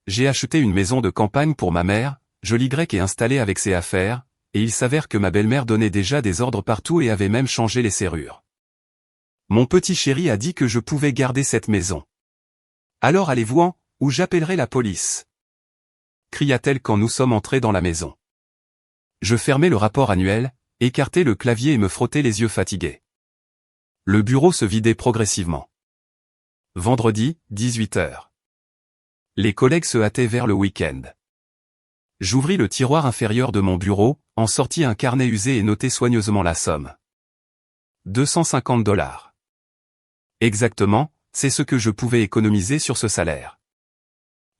j'ai acheté une maison de campagne pour ma mère, jolie Y et installée avec ses affaires, et il s'avère que ma belle-mère donnait déjà des ordres partout et avait même changé les serrures. Mon petit chéri a dit que je pouvais garder cette maison. Alors allez-vous-en, ou j'appellerai la police. Cria-t-elle quand nous sommes entrés dans la maison. Je fermai le rapport annuel, écartai le clavier et me frottai les yeux fatigués. Le bureau se vidait progressivement. Vendredi, 18h. Les collègues se hâtaient vers le week-end. J'ouvris le tiroir inférieur de mon bureau, en sortis un carnet usé et notai soigneusement la somme. 250 $. Exactement, c'est ce que je pouvais économiser sur ce salaire.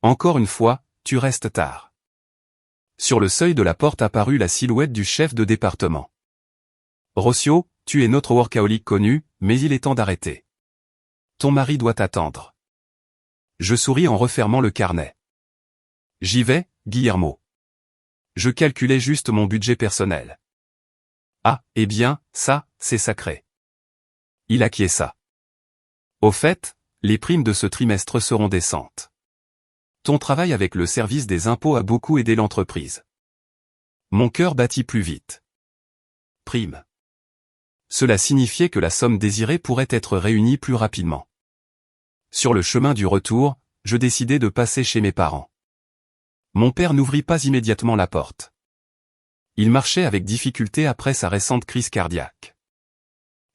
Encore une fois, tu restes tard. Sur le seuil de la porte apparut la silhouette du chef de département. Rossio, tu es notre workaholic connu, mais il est temps d'arrêter. Ton mari doit t'attendre. Je souris en refermant le carnet. J'y vais, Guillermo. Je calculais juste mon budget personnel. Ah, eh bien, ça, c'est sacré. Il acquiesça. Au fait, les primes de ce trimestre seront décentes. Ton travail avec le service des impôts a beaucoup aidé l'entreprise. Mon cœur battit plus vite. Prime. Cela signifiait que la somme désirée pourrait être réunie plus rapidement. Sur le chemin du retour, je décidai de passer chez mes parents. Mon père n'ouvrit pas immédiatement la porte. Il marchait avec difficulté après sa récente crise cardiaque.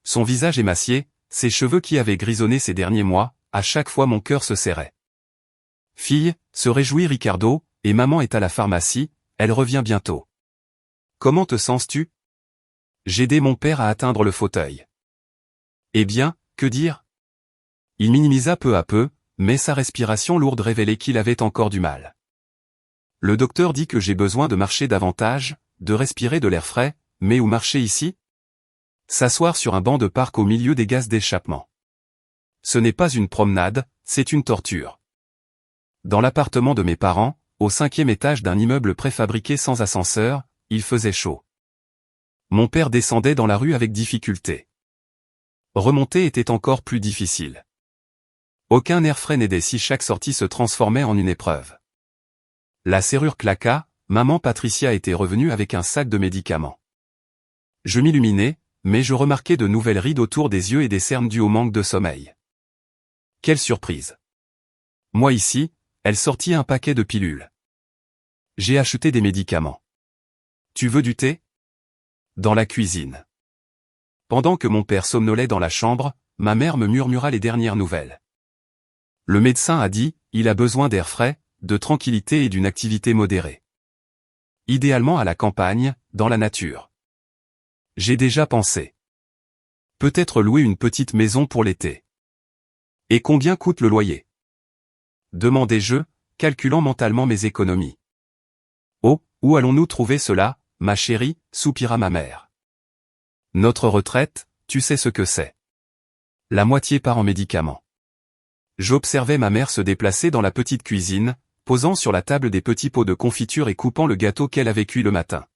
Son visage émacié, ses cheveux qui avaient grisonné ces derniers mois, à chaque fois mon cœur se serrait. Fille, se réjouit Ricardo, et maman est à la pharmacie, elle revient bientôt. Comment te sens-tu? J'aidai mon père à atteindre le fauteuil. Eh bien, que dire? Il minimisa peu à peu, mais sa respiration lourde révélait qu'il avait encore du mal. Le docteur dit que j'ai besoin de marcher davantage, de respirer de l'air frais, mais où marcher ici? S'asseoir sur un banc de parc au milieu des gaz d'échappement. Ce n'est pas une promenade, c'est une torture. Dans l'appartement de mes parents, au 5e étage d'un immeuble préfabriqué sans ascenseur, il faisait chaud. Mon père descendait dans la rue avec difficulté. Remonter était encore plus difficile. Aucun air frais n'aidait si chaque sortie se transformait en une épreuve. La serrure claqua, maman Patricia était revenue avec un sac de médicaments. Je m'illuminai, mais je remarquai de nouvelles rides autour des yeux et des cernes dues au manque de sommeil. Quelle surprise! Moi ici, elle sortit un paquet de pilules. J'ai acheté des médicaments. Tu veux du thé? Dans la cuisine. Pendant que mon père somnolait dans la chambre, ma mère me murmura les dernières nouvelles. Le médecin a dit, il a besoin d'air frais, de tranquillité et d'une activité modérée. Idéalement à la campagne, dans la nature. J'ai déjà pensé. Peut-être louer une petite maison pour l'été. Et combien coûte le loyer? Demandai-je, calculant mentalement mes économies. Oh, où allons-nous trouver cela, ma chérie, soupira ma mère. Notre retraite, tu sais ce que c'est. La moitié part en médicaments. J'observais ma mère se déplacer dans la petite cuisine, posant sur la table des petits pots de confiture et coupant le gâteau qu'elle avait cuit le matin.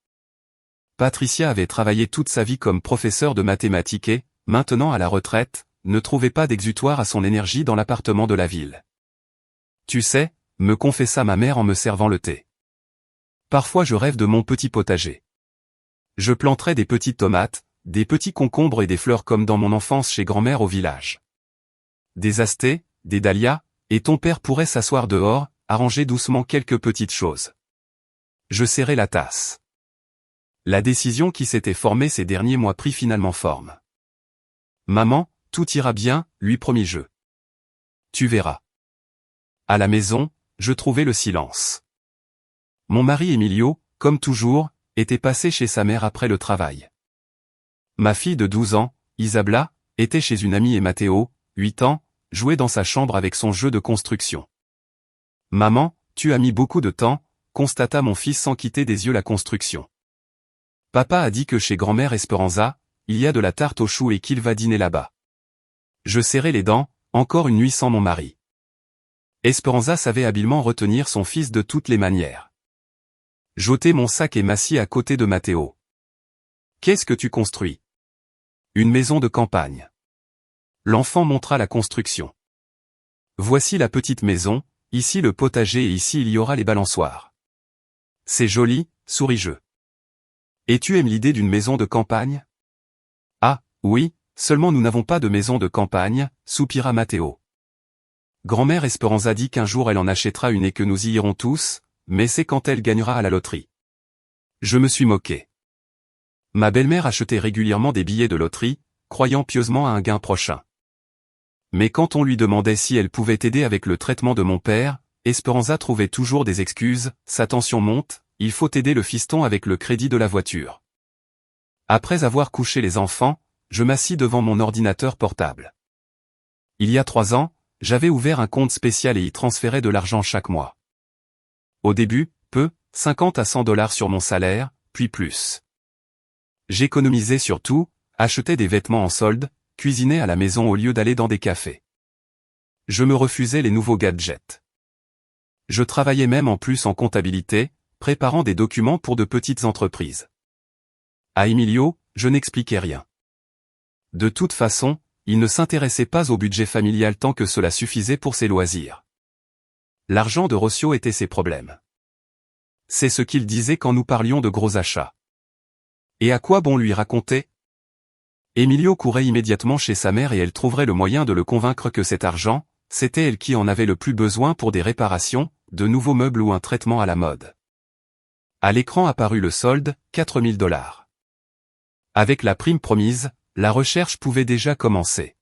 Patricia avait travaillé toute sa vie comme professeure de mathématiques et, maintenant à la retraite, ne trouvait pas d'exutoire à son énergie dans l'appartement de la ville. Tu sais, me confessa ma mère en me servant le thé. Parfois je rêve de mon petit potager. Je planterai des petites tomates, des petits concombres et des fleurs comme dans mon enfance chez grand-mère au village. Des astées, des dahlias, et ton père pourrait s'asseoir dehors, arranger doucement quelques petites choses. Je serrai la tasse. La décision qui s'était formée ces derniers mois prit finalement forme. Maman, tout ira bien, lui promis-je. Tu verras. À la maison, je trouvais le silence. Mon mari Emilio, comme toujours, était passé chez sa mère après le travail. Ma fille de 12 ans, Isabella, était chez une amie et Matteo, 8 ans, jouait dans sa chambre avec son jeu de construction. Maman, tu as mis beaucoup de temps, constata mon fils sans quitter des yeux la construction. Papa a dit que chez grand-mère Esperanza, il y a de la tarte aux choux et qu'il va dîner là-bas. Je serrai les dents, encore une nuit sans mon mari. Esperanza savait habilement retenir son fils de toutes les manières. J'ôtai mon sac et m'assis à côté de Matteo. Qu'est-ce que tu construis? Une maison de campagne. L'enfant montra la construction. Voici la petite maison, ici le potager et ici il y aura les balançoires. C'est joli, souris-je. Et tu aimes l'idée d'une maison de campagne? Ah, oui, seulement nous n'avons pas de maison de campagne, soupira Matteo. Grand-mère Esperanza dit qu'un jour elle en achètera une et que nous y irons tous, mais c'est quand elle gagnera à la loterie. Je me suis moqué. Ma belle-mère achetait régulièrement des billets de loterie, croyant pieusement à un gain prochain. Mais quand on lui demandait si elle pouvait aider avec le traitement de mon père, Esperanza trouvait toujours des excuses, sa tension monte, il faut aider le fiston avec le crédit de la voiture. Après avoir couché les enfants, je m'assis devant mon ordinateur portable. Il y a 3 ans, j'avais ouvert un compte spécial et y transférais de l'argent chaque mois. Au début, peu, 50 à 100 $ sur mon salaire, puis plus. J'économisais sur tout, achetais des vêtements en solde, cuisinais à la maison au lieu d'aller dans des cafés. Je me refusais les nouveaux gadgets. Je travaillais même en plus en comptabilité, préparant des documents pour de petites entreprises. À Emilio, je n'expliquais rien. De toute façon, il ne s'intéressait pas au budget familial tant que cela suffisait pour ses loisirs. L'argent de Rocio était ses problèmes. C'est ce qu'il disait quand nous parlions de gros achats. Et à quoi bon lui raconter? Emilio courait immédiatement chez sa mère et elle trouverait le moyen de le convaincre que cet argent, c'était elle qui en avait le plus besoin pour des réparations, de nouveaux meubles ou un traitement à la mode. À l'écran apparut le solde, 4 000 $. Avec la prime promise, la recherche pouvait déjà commencer.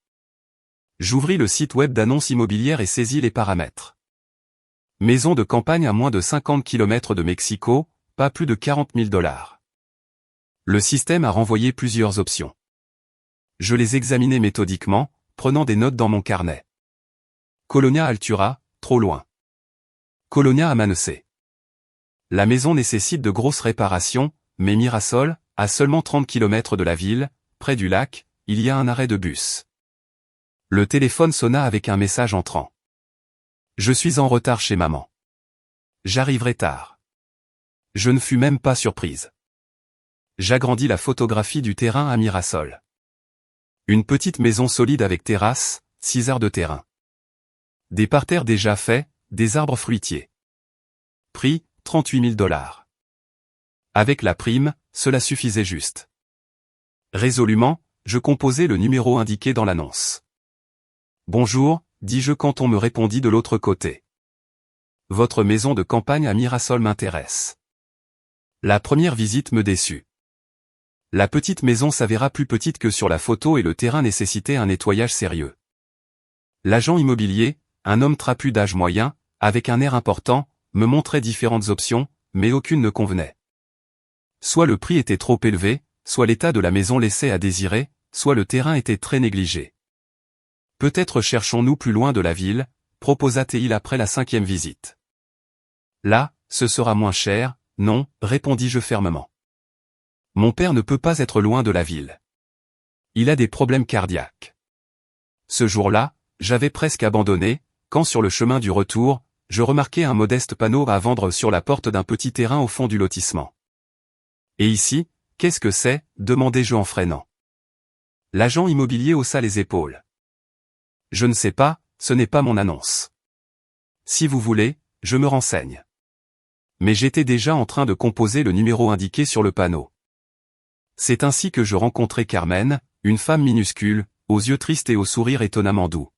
J'ouvris le site web d'annonces immobilières et saisis les paramètres. Maison de campagne à moins de 50 km de Mexico, pas plus de 40 000 $. Le système a renvoyé plusieurs options. Je les examinais méthodiquement, prenant des notes dans mon carnet. Colonia Altura, trop loin. Colonia Amanecer. La maison nécessite de grosses réparations, mais Mirasol, à seulement 30 km de la ville, près du lac, il y a un arrêt de bus. Le téléphone sonna avec un message entrant. Je suis en retard chez maman. J'arriverai tard. Je ne fus même pas surprise. J'agrandis la photographie du terrain à Mirasol. Une petite maison solide avec terrasse, 6 arts de terrain. Des parterres déjà faits, des arbres fruitiers. Prix, 38 000 $. Avec la prime, cela suffisait juste. Résolument, je composai le numéro indiqué dans l'annonce. Bonjour, dis-je quand on me répondit de l'autre côté. Votre maison de campagne à Mirasol m'intéresse. La première visite me déçut. La petite maison s'avéra plus petite que sur la photo et le terrain nécessitait un nettoyage sérieux. L'agent immobilier, un homme trapu d'âge moyen, avec un air important, me montrait différentes options, mais aucune ne convenait. Soit le prix était trop élevé, soit l'état de la maison laissait à désirer, soit le terrain était très négligé. Peut-être cherchons-nous plus loin de la ville, proposa-t-il après la 5e visite. Là, ce sera moins cher, non, répondis-je fermement. Mon père ne peut pas être loin de la ville. Il a des problèmes cardiaques. Ce jour-là, j'avais presque abandonné, quand sur le chemin du retour, je remarquai un modeste panneau à vendre sur la porte d'un petit terrain au fond du lotissement. Et ici, qu'est-ce que c'est, demandai-je en freinant. L'agent immobilier haussa les épaules. Je ne sais pas, ce n'est pas mon annonce. Si vous voulez, je me renseigne. Mais j'étais déjà en train de composer le numéro indiqué sur le panneau. C'est ainsi que je rencontrai Carmen, une femme minuscule, aux yeux tristes et au sourire étonnamment doux.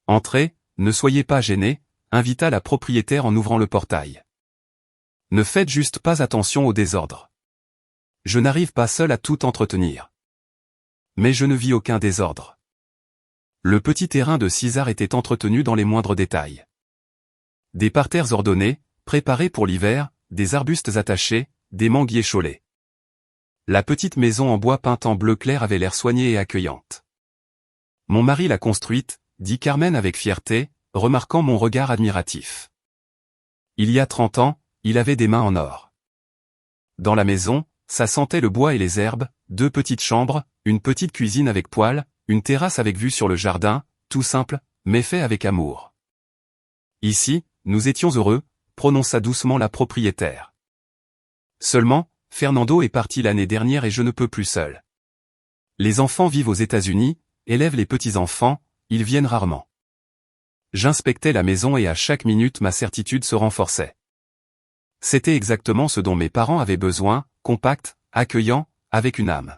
Entrez, ne soyez pas gênés, invita la propriétaire en ouvrant le portail. Ne faites juste pas attention au désordre. Je n'arrive pas seul à tout entretenir. Mais je ne vis aucun désordre. Le petit terrain de 6 arts était entretenu dans les moindres détails. Des parterres ordonnés, préparés pour l'hiver, des arbustes attachés, des manguiers chaulés. La petite maison en bois peint en bleu clair avait l'air soignée et accueillante. Mon mari l'a construite, dit Carmen avec fierté, remarquant mon regard admiratif. Il y a 30 ans, il avait des mains en or. Dans la maison, ça sentait le bois et les herbes, 2 petites chambres, une petite cuisine avec poêle, une terrasse avec vue sur le jardin, tout simple, mais fait avec amour. Ici, nous étions heureux, prononça doucement la propriétaire. Seulement, Fernando est parti l'année dernière et je ne peux plus seul. Les enfants vivent aux États-Unis, élèvent les petits-enfants, ils viennent rarement. J'inspectais la maison et à chaque minute ma certitude se renforçait. C'était exactement ce dont mes parents avaient besoin, compact, accueillant, avec une âme.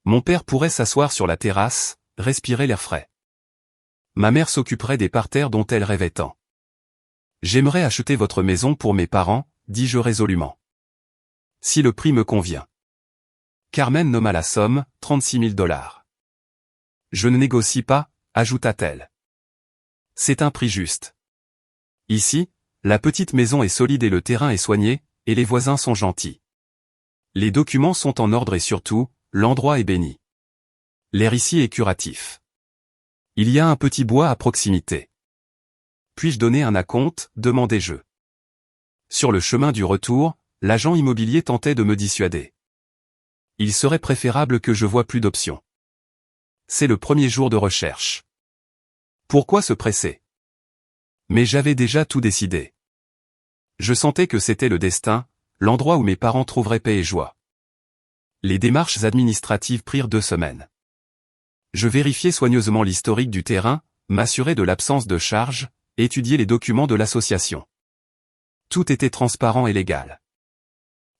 Mon père pourrait s'asseoir sur la terrasse, respirer l'air frais. Ma mère s'occuperait des parterres dont elle rêvait tant. J'aimerais acheter votre maison pour mes parents, dis-je résolument. Si le prix me convient. Carmen nomma la somme, 36 000 $. Je ne négocie pas, ajouta-t-elle. C'est un prix juste. Ici, la petite maison est solide et le terrain est soigné, et les voisins sont gentils. Les documents sont en ordre et surtout, l'endroit est béni. L'air ici est curatif. Il y a un petit bois à proximité. Puis-je donner un acompte, demandai-je. Sur le chemin du retour, l'agent immobilier tentait de me dissuader. Il serait préférable que je voie plus d'options. C'est le premier jour de recherche. Pourquoi se presser? Mais j'avais déjà tout décidé. Je sentais que c'était le destin, l'endroit où mes parents trouveraient paix et joie. Les démarches administratives prirent 2 semaines. Je vérifiai soigneusement l'historique du terrain, m'assurai de l'absence de charges, étudiai les documents de l'association. Tout était transparent et légal.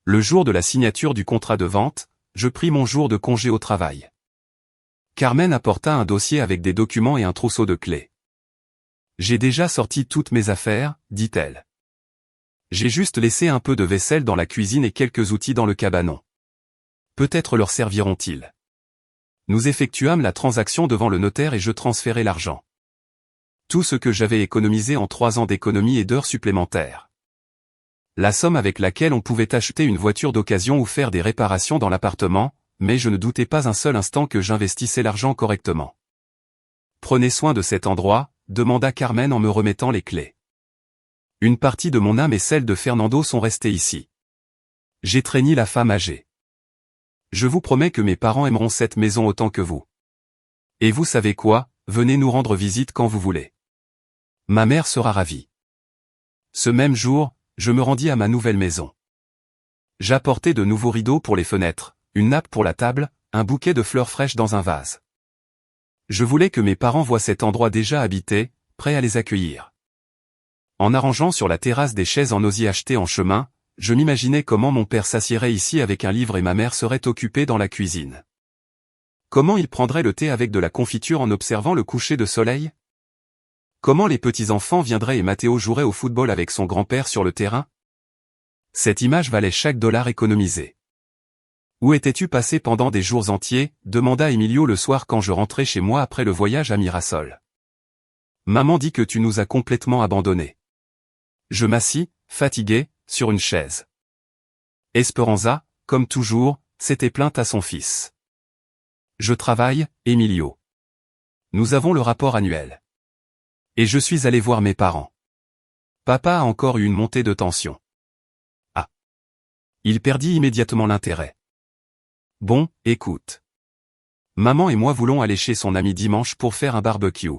Le jour de la signature du contrat de vente, je pris mon jour de congé au travail. Carmen apporta un dossier avec des documents et un trousseau de clés. J'ai déjà sorti toutes mes affaires, dit-elle. J'ai juste laissé un peu de vaisselle dans la cuisine et quelques outils dans le cabanon. Peut-être leur serviront-ils. Nous effectuâmes la transaction devant le notaire et je transférai l'argent. Tout ce que j'avais économisé en 3 ans d'économie et d'heures supplémentaires. La somme avec laquelle on pouvait acheter une voiture d'occasion ou faire des réparations dans l'appartement, mais je ne doutais pas un seul instant que j'investissais l'argent correctement. Prenez soin de cet endroit, demanda Carmen en me remettant les clés. Une partie de mon âme et celle de Fernando sont restées ici. J'étreignis la femme âgée. Je vous promets que mes parents aimeront cette maison autant que vous. Et vous savez quoi, venez nous rendre visite quand vous voulez. Ma mère sera ravie. Ce même jour, je me rendis à ma nouvelle maison. J'apportai de nouveaux rideaux pour les fenêtres, une nappe pour la table, un bouquet de fleurs fraîches dans un vase. Je voulais que mes parents voient cet endroit déjà habité, prêt à les accueillir. En arrangeant sur la terrasse des chaises en osier achetées en chemin, je m'imaginais comment mon père s'assiérait ici avec un livre et ma mère serait occupée dans la cuisine. Comment il prendrait le thé avec de la confiture en observant le coucher de soleil? Comment les petits-enfants viendraient et Matteo jouerait au football avec son grand-père sur le terrain? Cette image valait chaque dollar économisé. Où étais-tu passé pendant des jours entiers, demanda Emilio le soir quand je rentrais chez moi après le voyage à Mirasol. Maman dit que tu nous as complètement abandonnés. Je m'assis, fatigué, sur une chaise. Esperanza, comme toujours, s'était plainte à son fils. Je travaille, Emilio. Nous avons le rapport annuel. Et je suis allé voir mes parents. Papa a encore eu une montée de tension. Ah. Il perdit immédiatement l'intérêt. Bon, écoute. Maman et moi voulons aller chez son ami dimanche pour faire un barbecue.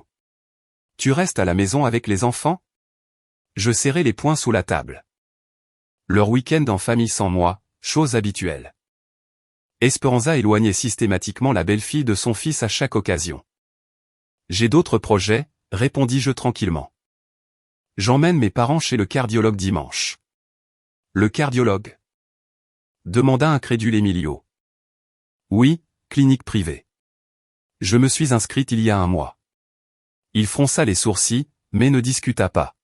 Tu restes à la maison avec les enfants? Je serrai les poings sous la table. Leur week-end en famille sans moi, chose habituelle. Esperanza éloignait systématiquement la belle-fille de son fils à chaque occasion. J'ai d'autres projets, répondis-je tranquillement. J'emmène mes parents chez le cardiologue dimanche. Le cardiologue? Demanda incrédule Emilio. Oui, clinique privée. Je me suis inscrite il y a 1 mois. Il fronça les sourcils, mais ne discuta pas.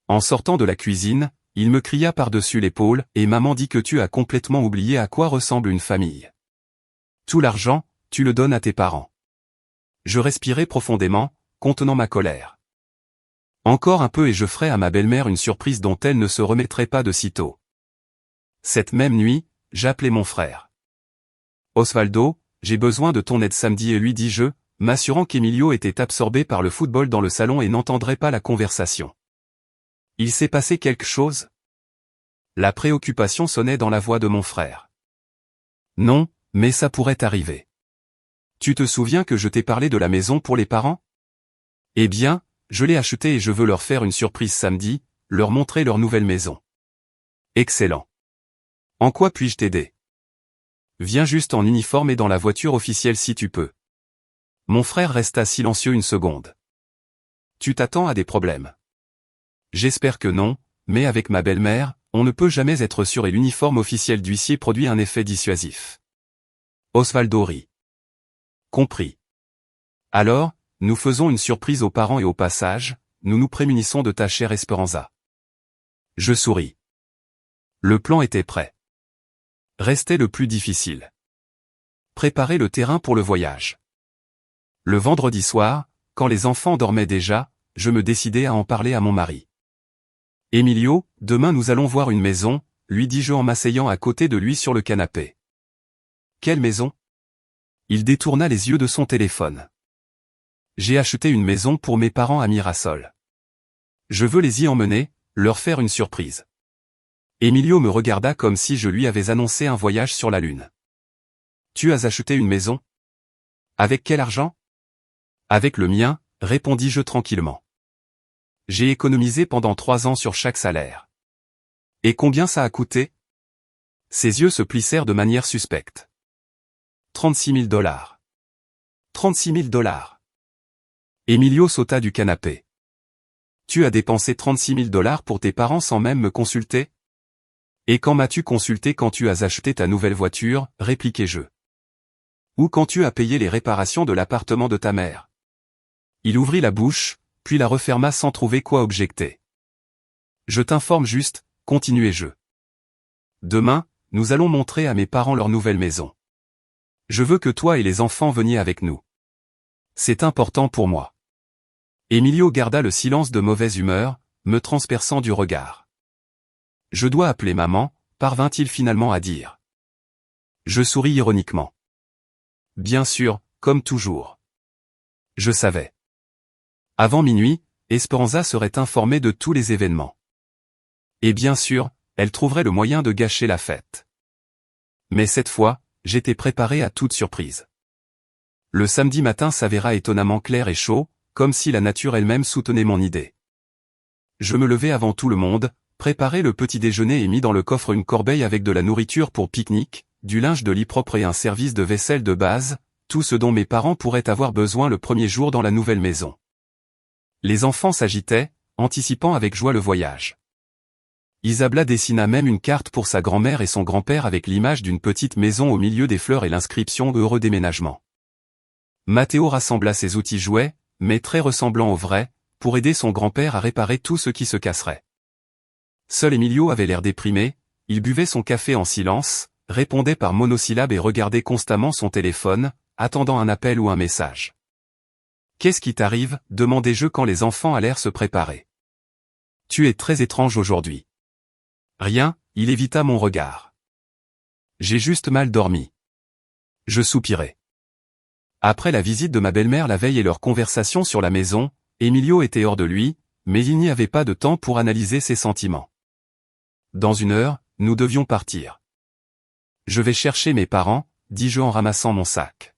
En sortant de la cuisine, il me cria par-dessus l'épaule, et maman dit que tu as complètement oublié à quoi ressemble une famille. Tout l'argent, tu le donnes à tes parents. Je respirai profondément, contenant ma colère. Encore un peu et je ferai à ma belle-mère une surprise dont elle ne se remettrait pas de sitôt. Cette même nuit, j'appelai mon frère. Osvaldo, j'ai besoin de ton aide samedi et lui dis-je, m'assurant qu'Emilio était absorbé par le football dans le salon et n'entendrait pas la conversation. Il s'est passé quelque chose? La préoccupation sonnait dans la voix de mon frère. Non, mais ça pourrait arriver. Tu te souviens que je t'ai parlé de la maison pour les parents? Eh bien, je l'ai achetée et je veux leur faire une surprise samedi, leur montrer leur nouvelle maison. Excellent. En quoi puis-je t'aider? Viens juste en uniforme et dans la voiture officielle si tu peux. Mon frère resta silencieux une seconde. Tu t'attends à des problèmes. J'espère que non, mais avec ma belle-mère, on ne peut jamais être sûr et l'uniforme officiel d'huissier produit un effet dissuasif. Osvaldo rit. Compris. Alors, nous faisons une surprise aux parents et au passage, nous nous prémunissons de ta chère Esperanza. Je souris. Le plan était prêt. Restait le plus difficile. Préparer le terrain pour le voyage. Le vendredi soir, quand les enfants dormaient déjà, je me décidai à en parler à mon mari. Emilio, demain nous allons voir une maison, lui dis-je en m'asseyant à côté de lui sur le canapé. Quelle maison? Il détourna les yeux de son téléphone. J'ai acheté une maison pour mes parents à Mirasol. Je veux les y emmener, leur faire une surprise. Emilio me regarda comme si je lui avais annoncé un voyage sur la Lune. Tu as acheté une maison? Avec quel argent? Avec le mien, répondis-je tranquillement. J'ai économisé pendant 3 ans sur chaque salaire. Et combien ça a coûté? Ses yeux se plissèrent de manière suspecte. 36 000 $. 36 000 $. Emilio sauta du canapé. Tu as dépensé 36 000 $ pour tes parents sans même me consulter? Et quand m'as-tu consulté quand tu as acheté ta nouvelle voiture, répliquai-je. Ou quand tu as payé les réparations de l'appartement de ta mère? Il ouvrit la bouche, puis la referma sans trouver quoi objecter. Je t'informe juste, continuai-je. Demain, nous allons montrer à mes parents leur nouvelle maison. Je veux que toi et les enfants veniez avec nous. C'est important pour moi. Emilio garda le silence de mauvaise humeur, me transperçant du regard. Je dois appeler maman, parvint-il finalement à dire. Je souris ironiquement. Bien sûr, comme toujours. Je savais. Avant minuit, Esperanza serait informée de tous les événements. Et bien sûr, elle trouverait le moyen de gâcher la fête. Mais cette fois, j'étais préparé à toute surprise. Le samedi matin s'avéra étonnamment clair et chaud, comme si la nature elle-même soutenait mon idée. Je me levai avant tout le monde, préparai le petit déjeuner et mis dans le coffre une corbeille avec de la nourriture pour pique-nique, du linge de lit propre et un service de vaisselle de base, tout ce dont mes parents pourraient avoir besoin le premier jour dans la nouvelle maison. Les enfants s'agitaient, anticipant avec joie le voyage. Isabella dessina même une carte pour sa grand-mère et son grand-père avec l'image d'une petite maison au milieu des fleurs et l'inscription « Heureux déménagement ». Matteo rassembla ses outils jouets, mais très ressemblants aux vrais, pour aider son grand-père à réparer tout ce qui se casserait. Seul Emilio avait l'air déprimé, il buvait son café en silence, répondait par monosyllabes et regardait constamment son téléphone, attendant un appel ou un message. « Qu'est-ce qui t'arrive » demandai-je quand les enfants allèrent se préparer. « Tu es très étrange aujourd'hui. » Rien, il évita mon regard. J'ai juste mal dormi. Je soupirai. Après la visite de ma belle-mère la veille et leur conversation sur la maison, Emilio était hors de lui, mais il n'y avait pas de temps pour analyser ses sentiments. Dans 1 heure, nous devions partir. Je vais chercher mes parents, dis-je en ramassant mon sac.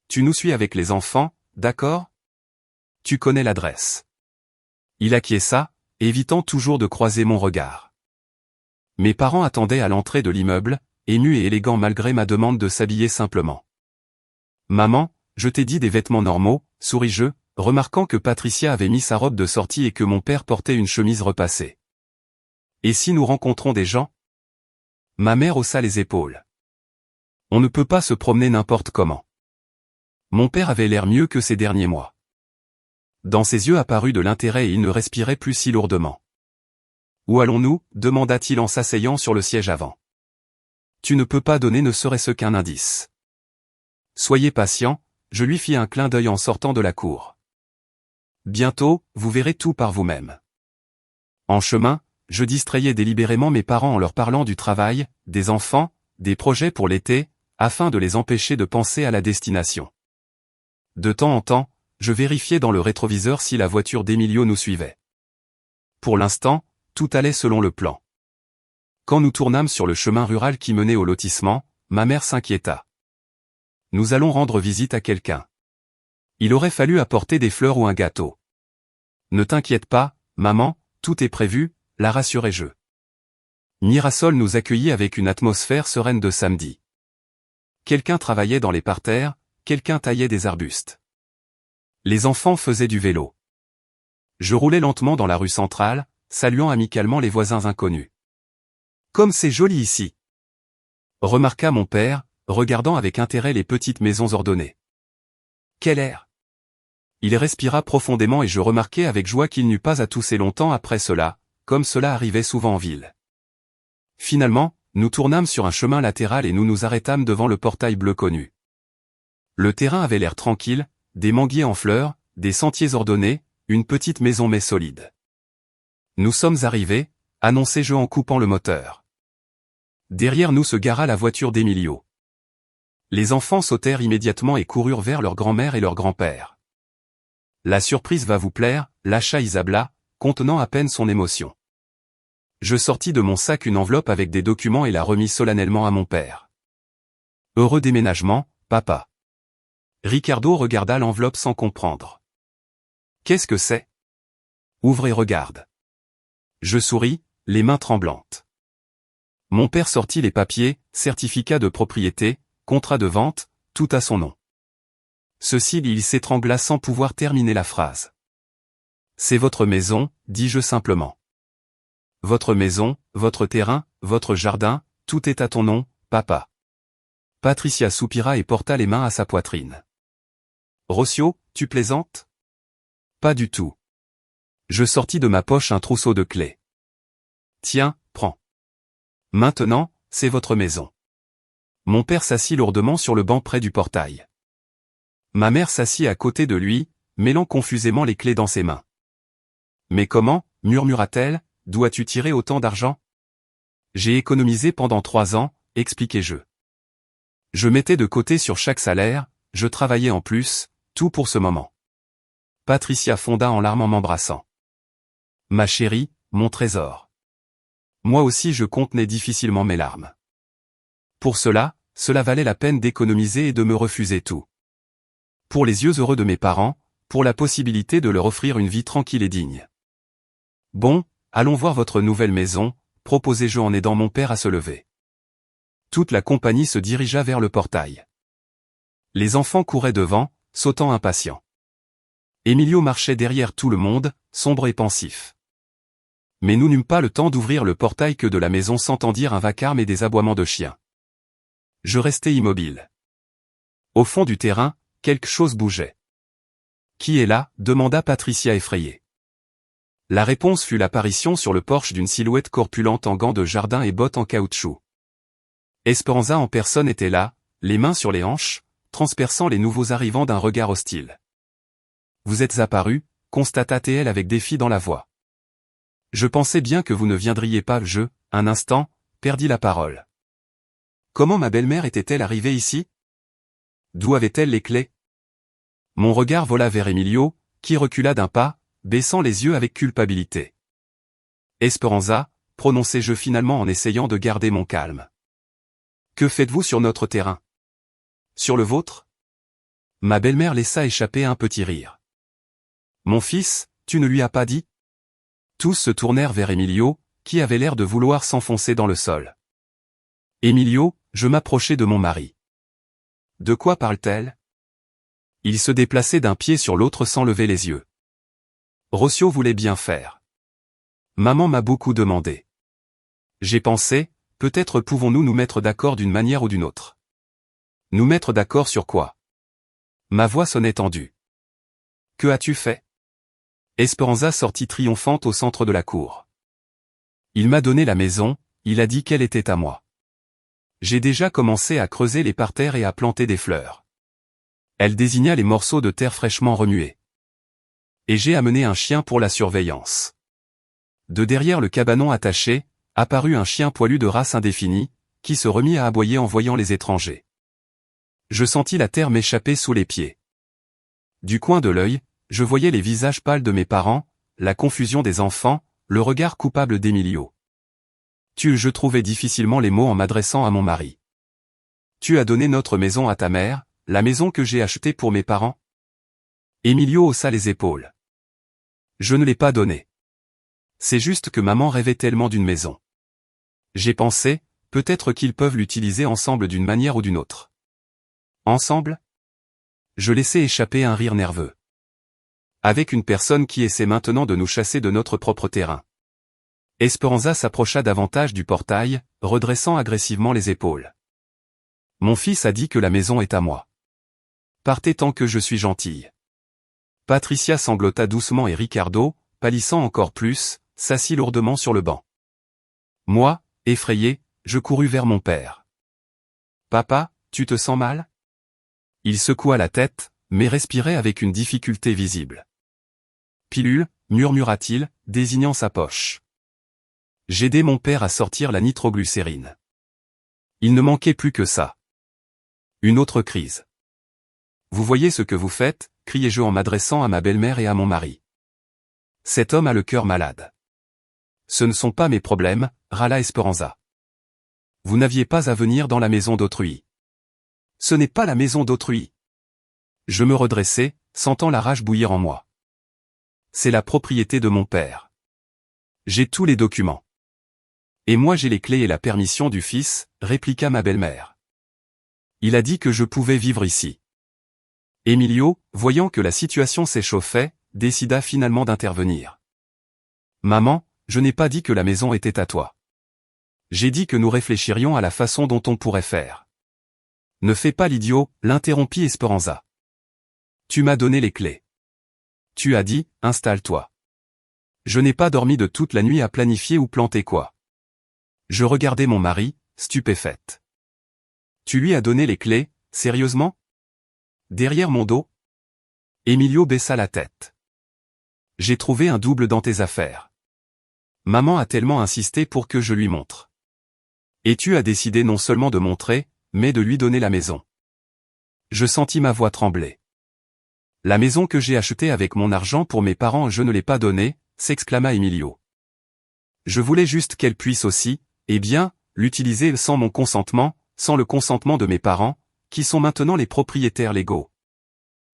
Tu nous suis avec les enfants, d'accord? Tu connais l'adresse. Il acquiesça, évitant toujours de croiser mon regard. Mes parents attendaient à l'entrée de l'immeuble, émus et élégants malgré ma demande de s'habiller simplement. Maman, je t'ai dit des vêtements normaux, souris-je, remarquant que Patricia avait mis sa robe de sortie et que mon père portait une chemise repassée. Et si nous rencontrons des gens? Ma mère haussa les épaules. On ne peut pas se promener n'importe comment. Mon père avait l'air mieux que ces derniers mois. Dans ses yeux apparut de l'intérêt et il ne respirait plus si lourdement. Où allons-nous? Demanda-t-il en s'asseyant sur le siège avant. Tu ne peux pas donner ne serait-ce qu'un indice. Soyez patient, je lui fis un clin d'œil en sortant de la cour. Bientôt, vous verrez tout par vous-même. En chemin, je distrayais délibérément mes parents en leur parlant du travail, des enfants, des projets pour l'été, afin de les empêcher de penser à la destination. De temps en temps, je vérifiais dans le rétroviseur si la voiture d'Emilio nous suivait. Pour l'instant, tout allait selon le plan. Quand nous tournâmes sur le chemin rural qui menait au lotissement, ma mère s'inquiéta. Nous allons rendre visite à quelqu'un. Il aurait fallu apporter des fleurs ou un gâteau. Ne t'inquiète pas, maman, tout est prévu, la rassurai-je. Mirasol nous accueillit avec une atmosphère sereine de samedi. Quelqu'un travaillait dans les parterres, quelqu'un taillait des arbustes. Les enfants faisaient du vélo. Je roulais lentement dans la rue centrale, saluant amicalement les voisins inconnus. Comme c'est joli ici! Remarqua mon père, regardant avec intérêt les petites maisons ordonnées. Quel air! Il respira profondément et je remarquai avec joie qu'il n'eut pas à tousser longtemps après cela, comme cela arrivait souvent en ville. Finalement, nous tournâmes sur un chemin latéral et nous nous arrêtâmes devant le portail bleu connu. Le terrain avait l'air tranquille, des manguiers en fleurs, des sentiers ordonnés, une petite maison mais solide. Nous sommes arrivés, annonçai-je en coupant le moteur. Derrière nous se gara la voiture d'Emilio. Les enfants sautèrent immédiatement et coururent vers leur grand-mère et leur grand-père. La surprise va vous plaire, lâcha Isabella, contenant à peine son émotion. Je sortis de mon sac une enveloppe avec des documents et la remis solennellement à mon père. Heureux déménagement, papa. Ricardo regarda l'enveloppe sans comprendre. Qu'est-ce que c'est? Ouvre et regarde. Je souris, les mains tremblantes. Mon père sortit les papiers, certificat de propriété, contrat de vente, tout à son nom. Ceci il s'étrangla sans pouvoir terminer la phrase. C'est votre maison, dis-je simplement. Votre maison, votre terrain, votre jardin, tout est à ton nom, papa. Patricia soupira et porta les mains à sa poitrine. Rossio, tu plaisantes? Pas du tout. Je sortis de ma poche un trousseau de clés. Tiens, prends. Maintenant, c'est votre maison. Mon père s'assit lourdement sur le banc près du portail. Ma mère s'assit à côté de lui, mêlant confusément les clés dans ses mains. Mais comment, murmura-t-elle, d'où as-tu tiré autant d'argent? J'ai économisé pendant 3 ans, expliquai-je. Je mettais de côté sur chaque salaire, je travaillais en plus, tout pour ce moment. Patricia fonda en larmes en m'embrassant. Ma chérie, mon trésor. Moi aussi je contenais difficilement mes larmes. Pour cela valait la peine d'économiser et de me refuser tout. Pour les yeux heureux de mes parents, pour la possibilité de leur offrir une vie tranquille et digne. Bon, allons voir votre nouvelle maison, proposai-je en aidant mon père à se lever. Toute la compagnie se dirigea vers le portail. Les enfants couraient devant, sautant impatients. Emilio marchait derrière tout le monde, sombre et pensif. Mais nous n'eûmes pas le temps d'ouvrir le portail que de la maison s'entendirent un vacarme et des aboiements de chiens. Je restai immobile. Au fond du terrain, quelque chose bougeait. Qui est là? Demanda Patricia effrayée. La réponse fut l'apparition sur le porche d'une silhouette corpulente en gants de jardin et bottes en caoutchouc. Esperanza en personne était là, les mains sur les hanches, transperçant les nouveaux arrivants d'un regard hostile. Vous êtes apparu, constata-t-elle avec défi dans la voix. Je pensais bien que vous ne viendriez pas, un instant, perdis la parole. Comment ma belle-mère était-elle arrivée ici? D'où avait-elle les clés? Mon regard vola vers Emilio, qui recula d'un pas, baissant les yeux avec culpabilité. Esperanza, prononçai-je finalement en essayant de garder mon calme. Que faites-vous sur notre terrain? Sur le vôtre? Ma belle-mère laissa échapper un petit rire. Mon fils, tu ne lui as pas dit? Tous se tournèrent vers Emilio, qui avait l'air de vouloir s'enfoncer dans le sol. Emilio, je m'approchai de mon mari. De quoi parle-t-elle? Il se déplaçait d'un pied sur l'autre sans lever les yeux. Rossio voulait bien faire. Maman m'a beaucoup demandé. J'ai pensé, peut-être pouvons-nous nous mettre d'accord d'une manière ou d'une autre. Nous mettre d'accord sur quoi? Ma voix sonnait tendue. Que as-tu fait? Esperanza sortit triomphante au centre de la cour. Il m'a donné la maison, il a dit qu'elle était à moi. J'ai déjà commencé à creuser les parterres et à planter des fleurs. Elle désigna les morceaux de terre fraîchement remués. Et j'ai amené un chien pour la surveillance. De derrière le cabanon attaché, apparut un chien poilu de race indéfinie, qui se remit à aboyer en voyant les étrangers. Je sentis la terre m'échapper sous les pieds. Du coin de l'œil, je voyais les visages pâles de mes parents, la confusion des enfants, le regard coupable d'Emilio. Je trouvais difficilement les mots en m'adressant à mon mari. Tu as donné notre maison à ta mère, la maison que j'ai achetée pour mes parents? Emilio haussa les épaules. Je ne l'ai pas donnée. C'est juste que maman rêvait tellement d'une maison. J'ai pensé, peut-être qu'ils peuvent l'utiliser ensemble d'une manière ou d'une autre. Ensemble? Je laissai échapper un rire nerveux. Avec une personne qui essaie maintenant de nous chasser de notre propre terrain. Esperanza s'approcha davantage du portail, redressant agressivement les épaules. Mon fils a dit que la maison est à moi. Partez tant que je suis gentille. Patricia sanglota doucement et Ricardo, pâlissant encore plus, s'assit lourdement sur le banc. Moi, effrayé, je courus vers mon père. Papa, tu te sens mal? Il secoua la tête, mais respirait avec une difficulté visible. Pilule, murmura-t-il, désignant sa poche. J'aidai mon père à sortir la nitroglycérine. Il ne manquait plus que ça. Une autre crise. Vous voyez ce que vous faites, criai-je en m'adressant à ma belle-mère et à mon mari. Cet homme a le cœur malade. Ce ne sont pas mes problèmes, râla Esperanza. Vous n'aviez pas à venir dans la maison d'autrui. Ce n'est pas la maison d'autrui. Je me redressai, sentant la rage bouillir en moi. C'est la propriété de mon père. J'ai tous les documents. Et moi j'ai les clés et la permission du fils, répliqua ma belle-mère. Il a dit que je pouvais vivre ici. Emilio, voyant que la situation s'échauffait, décida finalement d'intervenir. Maman, je n'ai pas dit que la maison était à toi. J'ai dit que nous réfléchirions à la façon dont on pourrait faire. Ne fais pas l'idiot, l'interrompit Esperanza. Tu m'as donné les clés. Tu as dit, installe-toi. Je n'ai pas dormi de toute la nuit à planifier ou planter quoi. Je regardais mon mari, stupéfaite. Tu lui as donné les clés, sérieusement? Derrière mon dos? Emilio baissa la tête. J'ai trouvé un double dans tes affaires. Maman a tellement insisté pour que je lui montre. Et tu as décidé non seulement de montrer, mais de lui donner la maison. Je sentis ma voix trembler. La maison que j'ai achetée avec mon argent pour mes parents je ne l'ai pas donnée, s'exclama Emilio. Je voulais juste qu'elle puisse aussi, eh bien, l'utiliser sans mon consentement, sans le consentement de mes parents, qui sont maintenant les propriétaires légaux.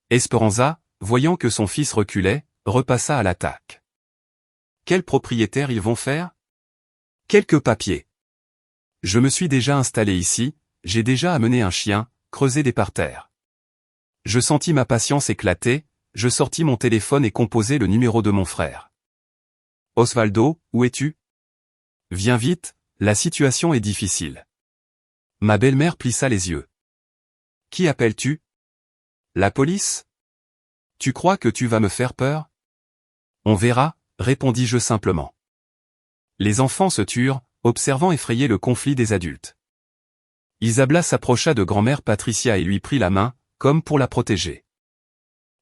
Esperanza, voyant que son fils reculait, repassa à l'attaque. Quels propriétaires ils vont faire? Quelques papiers. Je me suis déjà installé ici, j'ai déjà amené un chien, creusé des parterres. Je sentis ma patience éclater, je sortis mon téléphone et composai le numéro de mon frère. Osvaldo, où es-tu? Viens vite, la situation est difficile. Ma belle-mère plissa les yeux. Qui appelles-tu? La police? Tu crois que tu vas me faire peur? On verra, répondis-je simplement. Les enfants se turent, observant effrayés le conflit des adultes. Isabella s'approcha de grand-mère Patricia et lui prit la main, comme pour la protéger.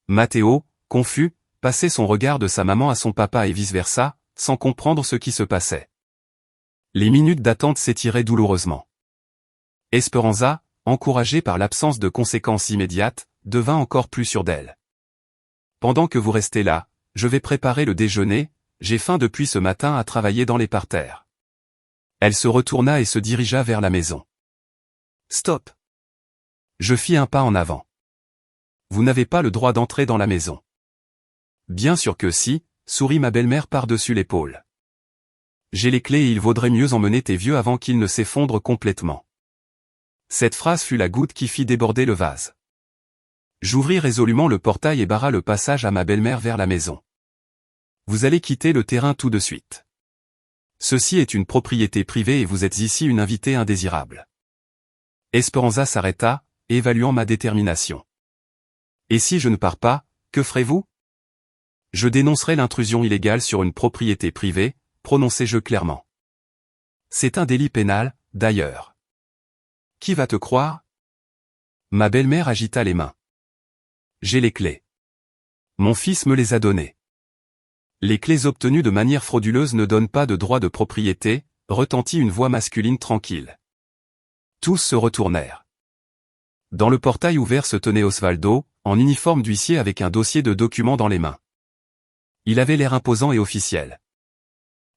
Matteo, confus, passait son regard de sa maman à son papa et vice-versa, sans comprendre ce qui se passait. Les minutes d'attente s'étiraient douloureusement. Esperanza, encouragée par l'absence de conséquences immédiates, devint encore plus sûre d'elle. Pendant que vous restez là, je vais préparer le déjeuner, j'ai faim depuis ce matin à travailler dans les parterres. Elle se retourna et se dirigea vers la maison. Stop! Je fis un pas en avant. Vous n'avez pas le droit d'entrer dans la maison. Bien sûr que si, sourit ma belle-mère par-dessus l'épaule. J'ai les clés et il vaudrait mieux emmener tes vieux avant qu'ils ne s'effondrent complètement. Cette phrase fut la goutte qui fit déborder le vase. J'ouvris résolument le portail et barra le passage à ma belle-mère vers la maison. Vous allez quitter le terrain tout de suite. Ceci est une propriété privée et vous êtes ici une invitée indésirable. Esperanza s'arrêta, évaluant ma détermination. Et si je ne pars pas, que ferez-vous? Je dénoncerai l'intrusion illégale sur une propriété privée, prononçai-je clairement. C'est un délit pénal, d'ailleurs. Qui va te croire? Ma belle-mère agita les mains. J'ai les clés. Mon fils me les a données. Les clés obtenues de manière frauduleuse ne donnent pas de droit de propriété, retentit une voix masculine tranquille. Tous se retournèrent. Dans le portail ouvert se tenait Osvaldo, en uniforme d'huissier avec un dossier de documents dans les mains. Il avait l'air imposant et officiel.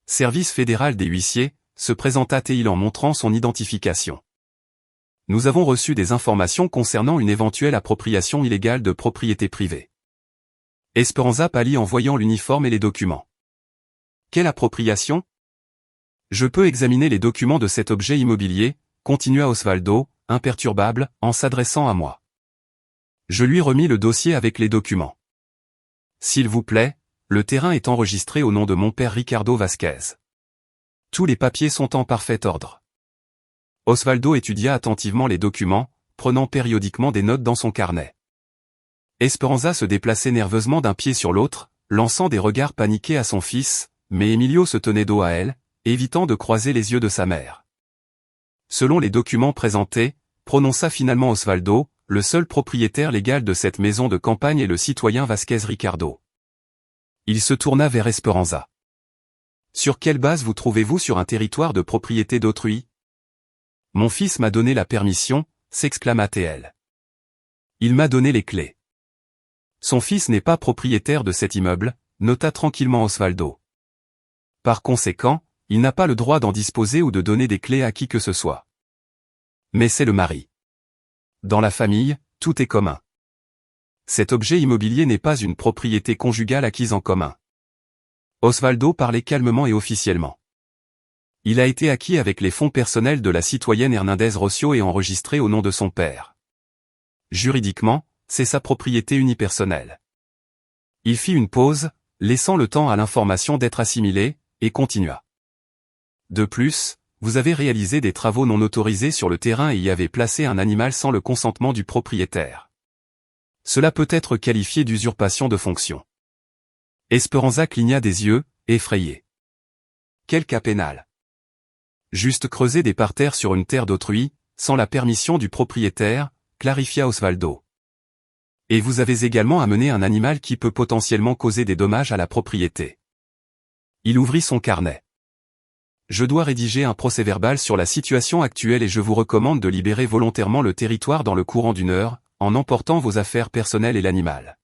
Service fédéral des huissiers, se présenta-t-il en montrant son identification. Nous avons reçu des informations concernant une éventuelle appropriation illégale de propriété privée. Esperanza pâlit en voyant l'uniforme et les documents. Quelle appropriation? Je peux examiner les documents de cet objet immobilier, continua Osvaldo, imperturbable, en s'adressant à moi. Je lui remis le dossier avec les documents. S'il vous plaît, le terrain est enregistré au nom de mon père Ricardo Vasquez. Tous les papiers sont en parfait ordre. Osvaldo étudia attentivement les documents, prenant périodiquement des notes dans son carnet. Esperanza se déplaçait nerveusement d'un pied sur l'autre, lançant des regards paniqués à son fils, mais Emilio se tenait dos à elle, évitant de croiser les yeux de sa mère. Selon les documents présentés, prononça finalement Osvaldo, le seul propriétaire légal de cette maison de campagne est le citoyen Vasquez Ricardo. Il se tourna vers Esperanza. Sur quelle base vous trouvez-vous sur un territoire de propriété d'autrui? Mon fils m'a donné la permission, s'exclama-t-elle. Il m'a donné les clés. Son fils n'est pas propriétaire de cet immeuble, nota tranquillement Osvaldo. Par conséquent, il n'a pas le droit d'en disposer ou de donner des clés à qui que ce soit. Mais c'est le mari. Dans la famille, tout est commun. Cet objet immobilier n'est pas une propriété conjugale acquise en commun. Osvaldo parlait calmement et officiellement. Il a été acquis avec les fonds personnels de la citoyenne Hernandez Rocio et enregistré au nom de son père. Juridiquement, c'est sa propriété unipersonnelle. Il fit une pause, laissant le temps à l'information d'être assimilée, et continua. De plus, vous avez réalisé des travaux non autorisés sur le terrain et y avez placé un animal sans le consentement du propriétaire. Cela peut être qualifié d'usurpation de fonction. Esperanza cligna des yeux, effrayée. Quel cas pénal? Juste creuser des parterres sur une terre d'autrui, sans la permission du propriétaire, clarifia Osvaldo. Et vous avez également amené un animal qui peut potentiellement causer des dommages à la propriété. Il ouvrit son carnet. Je dois rédiger un procès-verbal sur la situation actuelle et je vous recommande de libérer volontairement le territoire dans le courant d'1 heure, en emportant vos affaires personnelles et l'animal.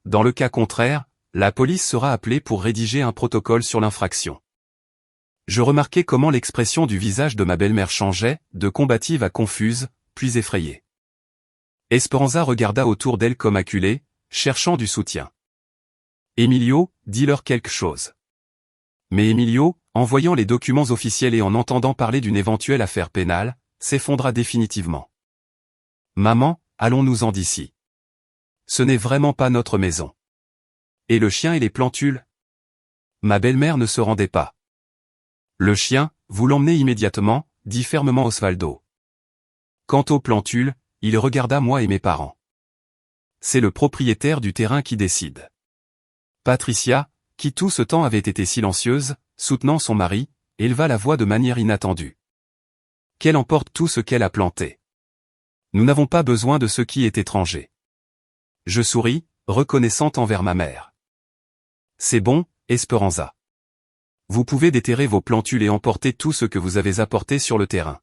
Dans le cas contraire, la police sera appelée pour rédiger un protocole sur l'infraction. Je remarquai comment l'expression du visage de ma belle-mère changeait, de combative à confuse, puis effrayée. Esperanza regarda autour d'elle comme acculée, cherchant du soutien. Emilio, dis-leur quelque chose. Mais Emilio, en voyant les documents officiels et en entendant parler d'une éventuelle affaire pénale, s'effondra définitivement. Maman, allons-nous-en d'ici. Ce n'est vraiment pas notre maison. Et le chien et les plantules? Ma belle-mère ne se rendait pas. Le chien, vous l'emmenez immédiatement, dit fermement Osvaldo. Quant aux plantules, il regarda moi et mes parents. C'est le propriétaire du terrain qui décide. Patricia, qui tout ce temps avait été silencieuse, soutenant son mari, éleva la voix de manière inattendue. Qu'elle emporte tout ce qu'elle a planté. Nous n'avons pas besoin de ce qui est étranger. Je souris, reconnaissante envers ma mère. C'est bon, Esperanza. Vous pouvez déterrer vos plantules et emporter tout ce que vous avez apporté sur le terrain.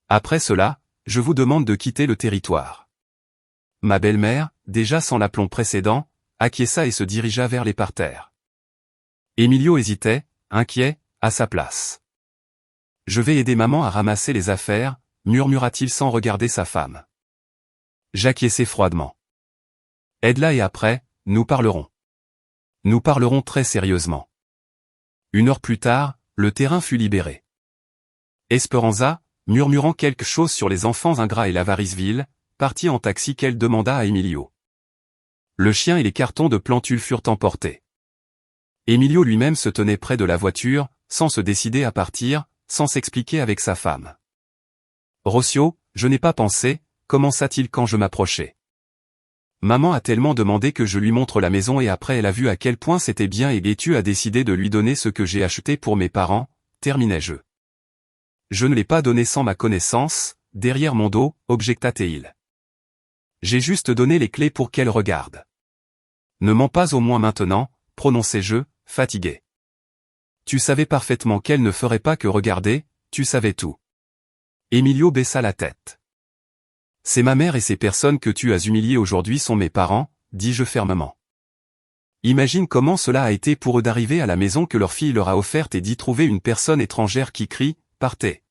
Après cela, je vous demande de quitter le territoire. Ma belle-mère, déjà sans l'aplomb précédent, acquiesça et se dirigea vers les parterres. Emilio hésitait, inquiet, à sa place. Je vais aider maman à ramasser les affaires, murmura-t-il sans regarder sa femme. J'acquiesçai froidement. Aide-la et après, nous parlerons. Nous parlerons très sérieusement. 1 heure plus tard, le terrain fut libéré. Esperanza, murmurant quelque chose sur les enfants ingrats et l'avarice vile, partit en taxi qu'elle demanda à Emilio. Le chien et les cartons de plantules furent emportés. Emilio lui-même se tenait près de la voiture, sans se décider à partir, sans s'expliquer avec sa femme. Rocio, je n'ai pas pensé, commença-t-il quand je m'approchai. Maman a tellement demandé que je lui montre la maison et après elle a vu à quel point c'était bien et tu as décidé de lui donner ce que j'ai acheté pour mes parents, terminai-je. Je ne l'ai pas donné sans ma connaissance, derrière mon dos, objecta-t-il. J'ai juste donné les clés pour qu'elle regarde. Ne mens pas au moins maintenant, prononçai-je, fatigué. Tu savais parfaitement qu'elle ne ferait pas que regarder, tu savais tout. Emilio baissa la tête. C'est ma mère et ces personnes que tu as humiliées aujourd'hui sont mes parents, dis-je fermement. Imagine comment cela a été pour eux d'arriver à la maison que leur fille leur a offerte et d'y trouver une personne étrangère qui crie, partez.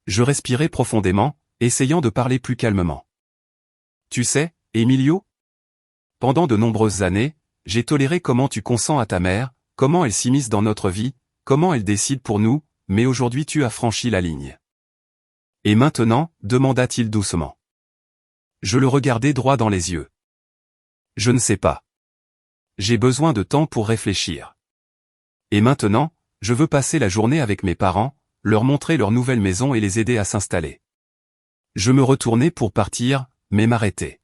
Je respirai profondément, essayant de parler plus calmement. Tu sais, Emilio? Pendant de nombreuses années, j'ai toléré comment tu consens à ta mère, comment elle s'immisce dans notre vie, comment elle décide pour nous, mais aujourd'hui tu as franchi la ligne. Et maintenant, demanda-t-il doucement. Je le regardai droit dans les yeux. Je ne sais pas. J'ai besoin de temps pour réfléchir. Et maintenant, je veux passer la journée avec mes parents, leur montrer leur nouvelle maison et les aider à s'installer. Je me retournai pour partir, mais m'arrêtai.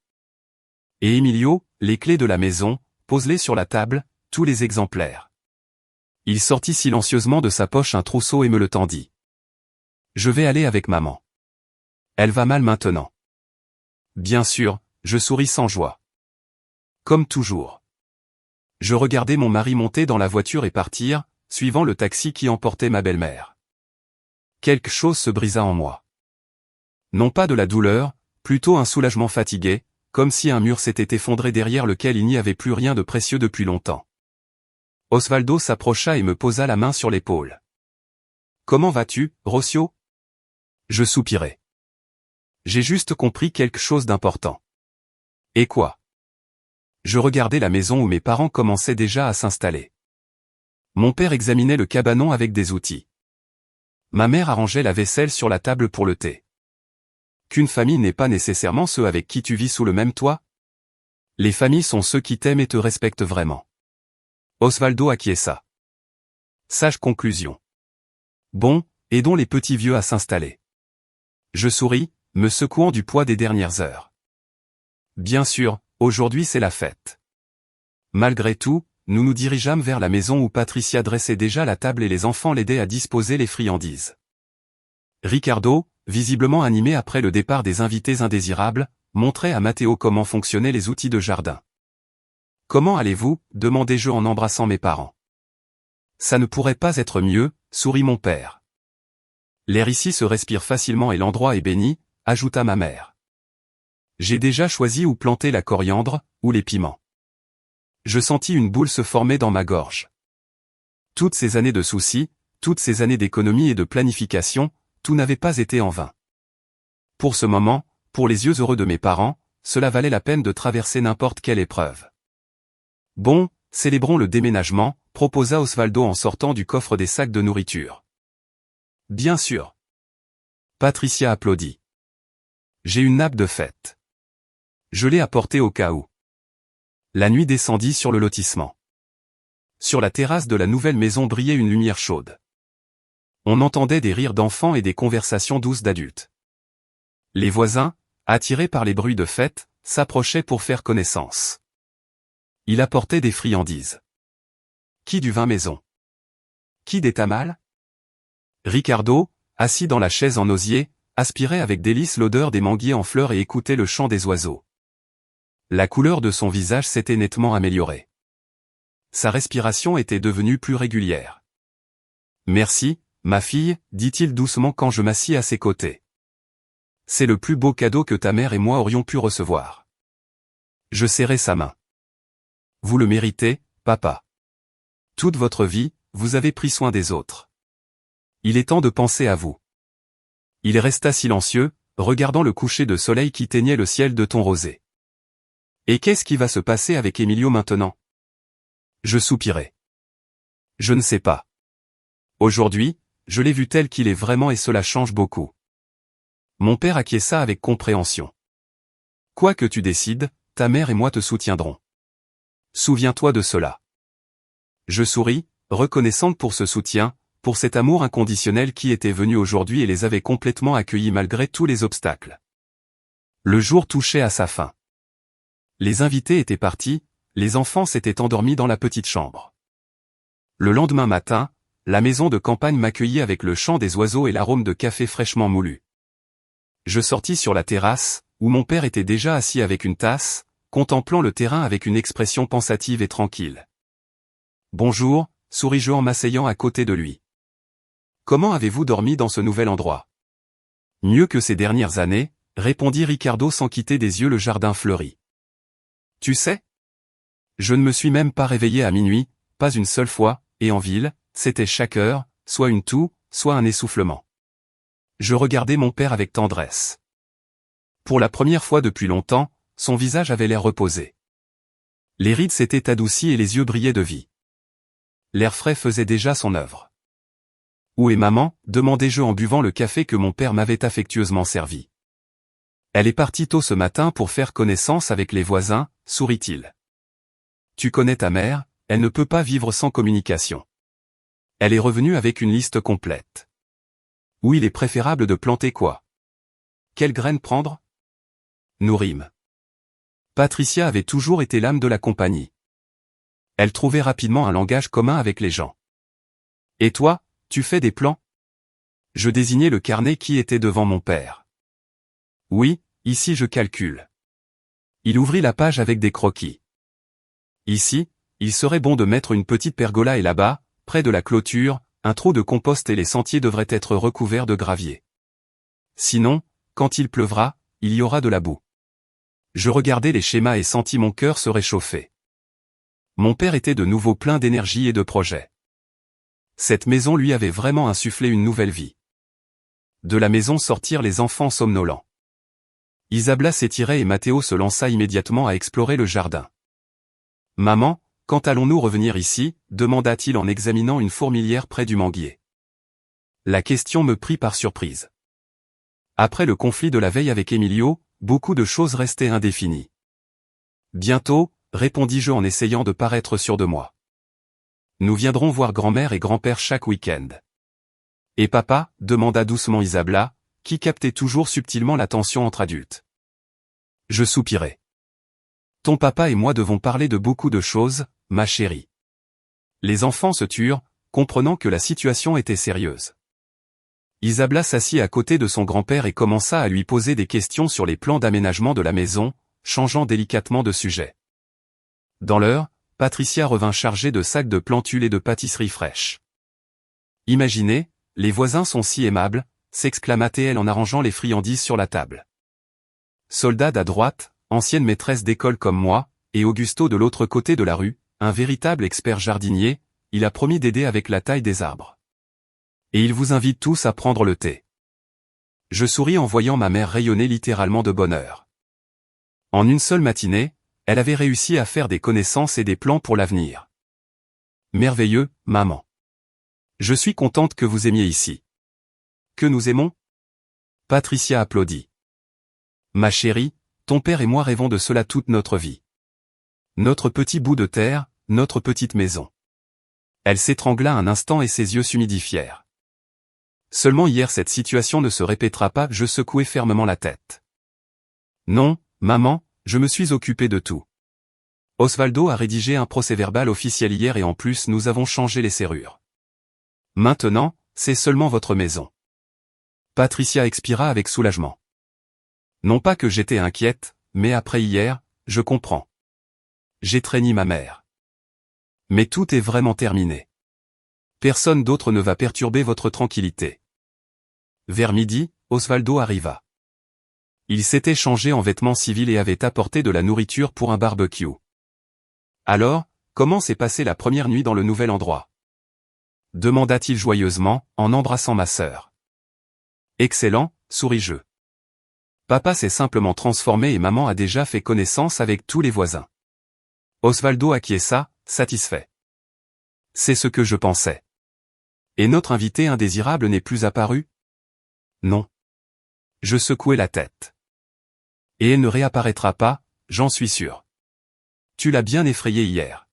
Et Emilio, les clés de la maison, pose-les sur la table, tous les exemplaires. Il sortit silencieusement de sa poche un trousseau et me le tendit. Je vais aller avec maman. Elle va mal maintenant. Bien sûr, je souris sans joie. Comme toujours. Je regardais mon mari monter dans la voiture et partir, suivant le taxi qui emportait ma belle-mère. Quelque chose se brisa en moi. Non pas de la douleur, plutôt un soulagement fatigué, comme si un mur s'était effondré derrière lequel il n'y avait plus rien de précieux depuis longtemps. Osvaldo s'approcha et me posa la main sur l'épaule. « Comment vas-tu, Rocio ?» Je soupirai. J'ai juste compris quelque chose d'important. Et quoi? Je regardais la maison où mes parents commençaient déjà à s'installer. Mon père examinait le cabanon avec des outils. Ma mère arrangeait la vaisselle sur la table pour le thé. Qu'une famille n'est pas nécessairement ceux avec qui tu vis sous le même toit? Les familles sont ceux qui t'aiment et te respectent vraiment. Osvaldo acquiesça. Sage conclusion. Bon, aidons les petits vieux à s'installer. Je souris, me secouant du poids des dernières heures. Bien sûr, aujourd'hui c'est la fête. Malgré tout, nous nous dirigeâmes vers la maison où Patricia dressait déjà la table et les enfants l'aidaient à disposer les friandises. Ricardo, visiblement animé après le départ des invités indésirables, montrait à Matteo comment fonctionnaient les outils de jardin. « Comment allez-vous » demandai-je en embrassant mes parents. « Ça ne pourrait pas être mieux » sourit mon père. « L'air ici se respire facilement et l'endroit est béni » ajouta ma mère. J'ai déjà choisi où planter la coriandre, ou les piments. Je sentis une boule se former dans ma gorge. Toutes ces années de soucis, toutes ces années d'économie et de planification, tout n'avait pas été en vain. Pour ce moment, pour les yeux heureux de mes parents, cela valait la peine de traverser n'importe quelle épreuve. Bon, célébrons le déménagement, proposa Osvaldo en sortant du coffre des sacs de nourriture. Bien sûr. Patricia applaudit. J'ai une nappe de fête. Je l'ai apportée au cas où. La nuit descendit sur le lotissement. Sur la terrasse de la nouvelle maison brillait une lumière chaude. On entendait des rires d'enfants et des conversations douces d'adultes. Les voisins, attirés par les bruits de fête, s'approchaient pour faire connaissance. Il apportait des friandises. Qui du vin maison? Qui des tamales? Ricardo, assis dans la chaise en osier, aspirait avec délice l'odeur des manguiers en fleurs et écoutait le chant des oiseaux. La couleur de son visage s'était nettement améliorée. Sa respiration était devenue plus régulière. « Merci, ma fille, dit-il doucement quand je m'assis à ses côtés. C'est le plus beau cadeau que ta mère et moi aurions pu recevoir. Je serrai sa main. Vous le méritez, papa. Toute votre vie, vous avez pris soin des autres. Il est temps de penser à vous. Il resta silencieux, regardant le coucher de soleil qui teignait le ciel de ton rosé. Et qu'est-ce qui va se passer avec Emilio maintenant? Je soupirai. Je ne sais pas. Aujourd'hui, je l'ai vu tel qu'il est vraiment et cela change beaucoup. Mon père acquiesça avec compréhension. Quoi que tu décides, ta mère et moi te soutiendrons. Souviens-toi de cela. Je souris, reconnaissante pour ce soutien, pour cet amour inconditionnel qui était venu aujourd'hui et les avait complètement accueillis malgré tous les obstacles. Le jour touchait à sa fin. Les invités étaient partis, les enfants s'étaient endormis dans la petite chambre. Le lendemain matin, la maison de campagne m'accueillit avec le chant des oiseaux et l'arôme de café fraîchement moulu. Je sortis sur la terrasse, où mon père était déjà assis avec une tasse, contemplant le terrain avec une expression pensative et tranquille. « Bonjour », souris-je en m'asseyant à côté de lui. « Comment avez-vous dormi dans ce nouvel endroit ?»« Mieux que ces dernières années », répondit Ricardo sans quitter des yeux le jardin fleuri. « Tu sais ? Je ne me suis même pas réveillé à minuit, pas une seule fois, et en ville, c'était chaque heure, soit une toux, soit un essoufflement. » Je regardais mon père avec tendresse. Pour la première fois depuis longtemps, son visage avait l'air reposé. Les rides s'étaient adoucies et les yeux brillaient de vie. L'air frais faisait déjà son œuvre. « Où est maman ?» demandai-je en buvant le café que mon père m'avait affectueusement servi. « Elle est partie tôt ce matin pour faire connaissance avec les voisins » sourit-il. Tu connais ta mère, elle ne peut pas vivre sans communication. Elle est revenue avec une liste complète. Où il est préférable de planter quoi? Quelles graines prendre? Nous rîmes. Patricia avait toujours été l'âme de la compagnie. Elle trouvait rapidement un langage commun avec les gens. Et toi, tu fais des plans? Je désignais le carnet qui était devant mon père. Oui, ici je calcule. Il ouvrit la page avec des croquis. Ici, il serait bon de mettre une petite pergola et là-bas, près de la clôture, un trou de compost et les sentiers devraient être recouverts de gravier. Sinon, quand il pleuvra, il y aura de la boue. Je regardais les schémas et sentis mon cœur se réchauffer. Mon père était de nouveau plein d'énergie et de projets. Cette maison lui avait vraiment insufflé une nouvelle vie. De la maison sortirent les enfants somnolents. Isabella s'étirait et Matteo se lança immédiatement à explorer le jardin. « Maman, quand allons-nous revenir ici ?» demanda-t-il en examinant une fourmilière près du manguier. La question me prit par surprise. Après le conflit de la veille avec Emilio, beaucoup de choses restaient indéfinies. « Bientôt », répondis-je en essayant de paraître sûr de moi. « Nous viendrons voir grand-mère et grand-père chaque week-end. »« Et papa ?» demanda doucement Isabella, qui captait toujours subtilement la tension entre adultes. Je soupirai. « Ton papa et moi devons parler de beaucoup de choses, ma chérie. » Les enfants se turent, comprenant que la situation était sérieuse. Isabella s'assit à côté de son grand-père et commença à lui poser des questions sur les plans d'aménagement de la maison, changeant délicatement de sujet. Dans l'heure, Patricia revint chargée de sacs de plantules et de pâtisseries fraîches. « Imaginez, les voisins sont si aimables », s'exclama-t-elle en arrangeant les friandises sur la table. Soldad à droite, ancienne maîtresse d'école comme moi, et Augusto de l'autre côté de la rue, un véritable expert jardinier, il a promis d'aider avec la taille des arbres. Et il vous invite tous à prendre le thé. Je souris en voyant ma mère rayonner littéralement de bonheur. En une seule matinée, elle avait réussi à faire des connaissances et des plans pour l'avenir. Merveilleux, maman. Je suis contente que vous aimiez ici. Que nous aimons? Patricia applaudit. Ma chérie, ton père et moi rêvons de cela toute notre vie. Notre petit bout de terre, notre petite maison. Elle s'étrangla un instant et ses yeux s'humidifièrent. Seulement hier cette situation ne se répétera pas, je secouai fermement la tête. Non, maman, je me suis occupé de tout. Osvaldo a rédigé un procès-verbal officiel hier et en plus nous avons changé les serrures. Maintenant, c'est seulement votre maison. Patricia expira avec soulagement. Non pas que j'étais inquiète, mais après hier, je comprends. J'étreignis ma mère. Mais tout est vraiment terminé. Personne d'autre ne va perturber votre tranquillité. Vers midi, Osvaldo arriva. Il s'était changé en vêtements civils et avait apporté de la nourriture pour un barbecue. Alors, comment s'est passée la première nuit dans le nouvel endroit? Demanda-t-il joyeusement, en embrassant ma sœur. Excellent, souris-je. Papa s'est simplement transformé et maman a déjà fait connaissance avec tous les voisins. Osvaldo acquiesça, satisfait. C'est ce que je pensais. Et notre invité indésirable n'est plus apparu? Non. Je secouai la tête. Et elle ne réapparaîtra pas, j'en suis sûr. Tu l'as bien effrayé hier.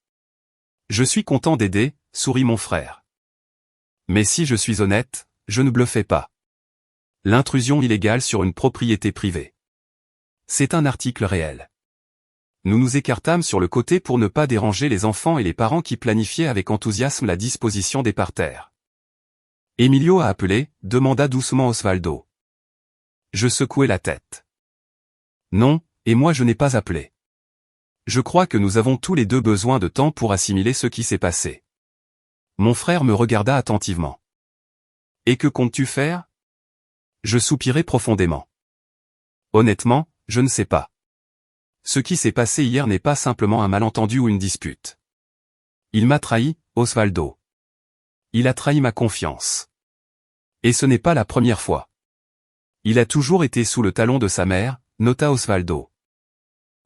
Je suis content d'aider, sourit mon frère. Mais si je suis honnête, je ne bluffais pas. L'intrusion illégale sur une propriété privée. C'est un article réel. Nous nous écartâmes sur le côté pour ne pas déranger les enfants et les parents qui planifiaient avec enthousiasme la disposition des parterres. Emilio a appelé, demanda doucement Osvaldo. Je secouai la tête. Non, et moi je n'ai pas appelé. Je crois que nous avons tous les deux besoin de temps pour assimiler ce qui s'est passé. Mon frère me regarda attentivement. Et que comptes-tu faire? Je soupirai profondément. Honnêtement, je ne sais pas. Ce qui s'est passé hier n'est pas simplement un malentendu ou une dispute. Il m'a trahi, Osvaldo. Il a trahi ma confiance. Et ce n'est pas la première fois. Il a toujours été sous le talon de sa mère, nota Osvaldo.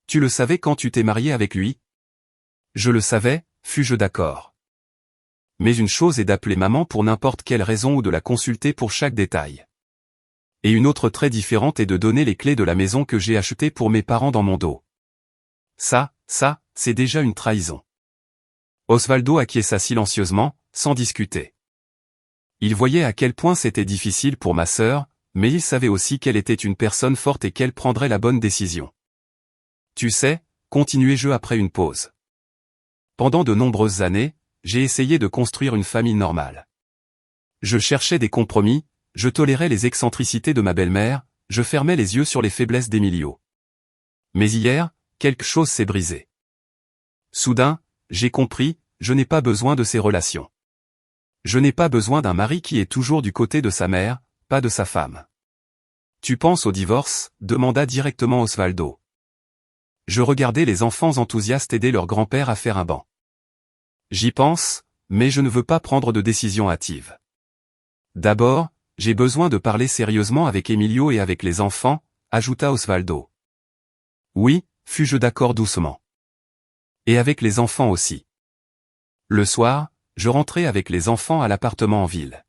Tu le savais quand tu t'es marié avec lui? Je le savais, fus-je d'accord. Mais une chose est d'appeler maman pour n'importe quelle raison ou de la consulter pour chaque détail. Et une autre très différente est de donner les clés de la maison que j'ai achetée pour mes parents dans mon dos. Ça, c'est déjà une trahison. Osvaldo acquiesça silencieusement, sans discuter. Il voyait à quel point c'était difficile pour ma sœur, mais il savait aussi qu'elle était une personne forte et qu'elle prendrait la bonne décision. Tu sais, continuai-je après une pause. Pendant de nombreuses années, j'ai essayé de construire une famille normale. Je cherchais des compromis, je tolérais les excentricités de ma belle-mère, je fermais les yeux sur les faiblesses d'Emilio. Mais hier, quelque chose s'est brisé. Soudain, j'ai compris, je n'ai pas besoin de ces relations. Je n'ai pas besoin d'un mari qui est toujours du côté de sa mère, pas de sa femme. Tu penses au divorce? Demanda directement Osvaldo. Je regardais les enfants enthousiastes aider leur grand-père à faire un banc. J'y pense, mais je ne veux pas prendre de décision hâtive. D'abord, j'ai besoin de parler sérieusement avec Emilio et avec les enfants, ajouta Osvaldo. Oui, fus-je d'accord doucement. Et avec les enfants aussi. Le soir, je rentrais avec les enfants à l'appartement en ville.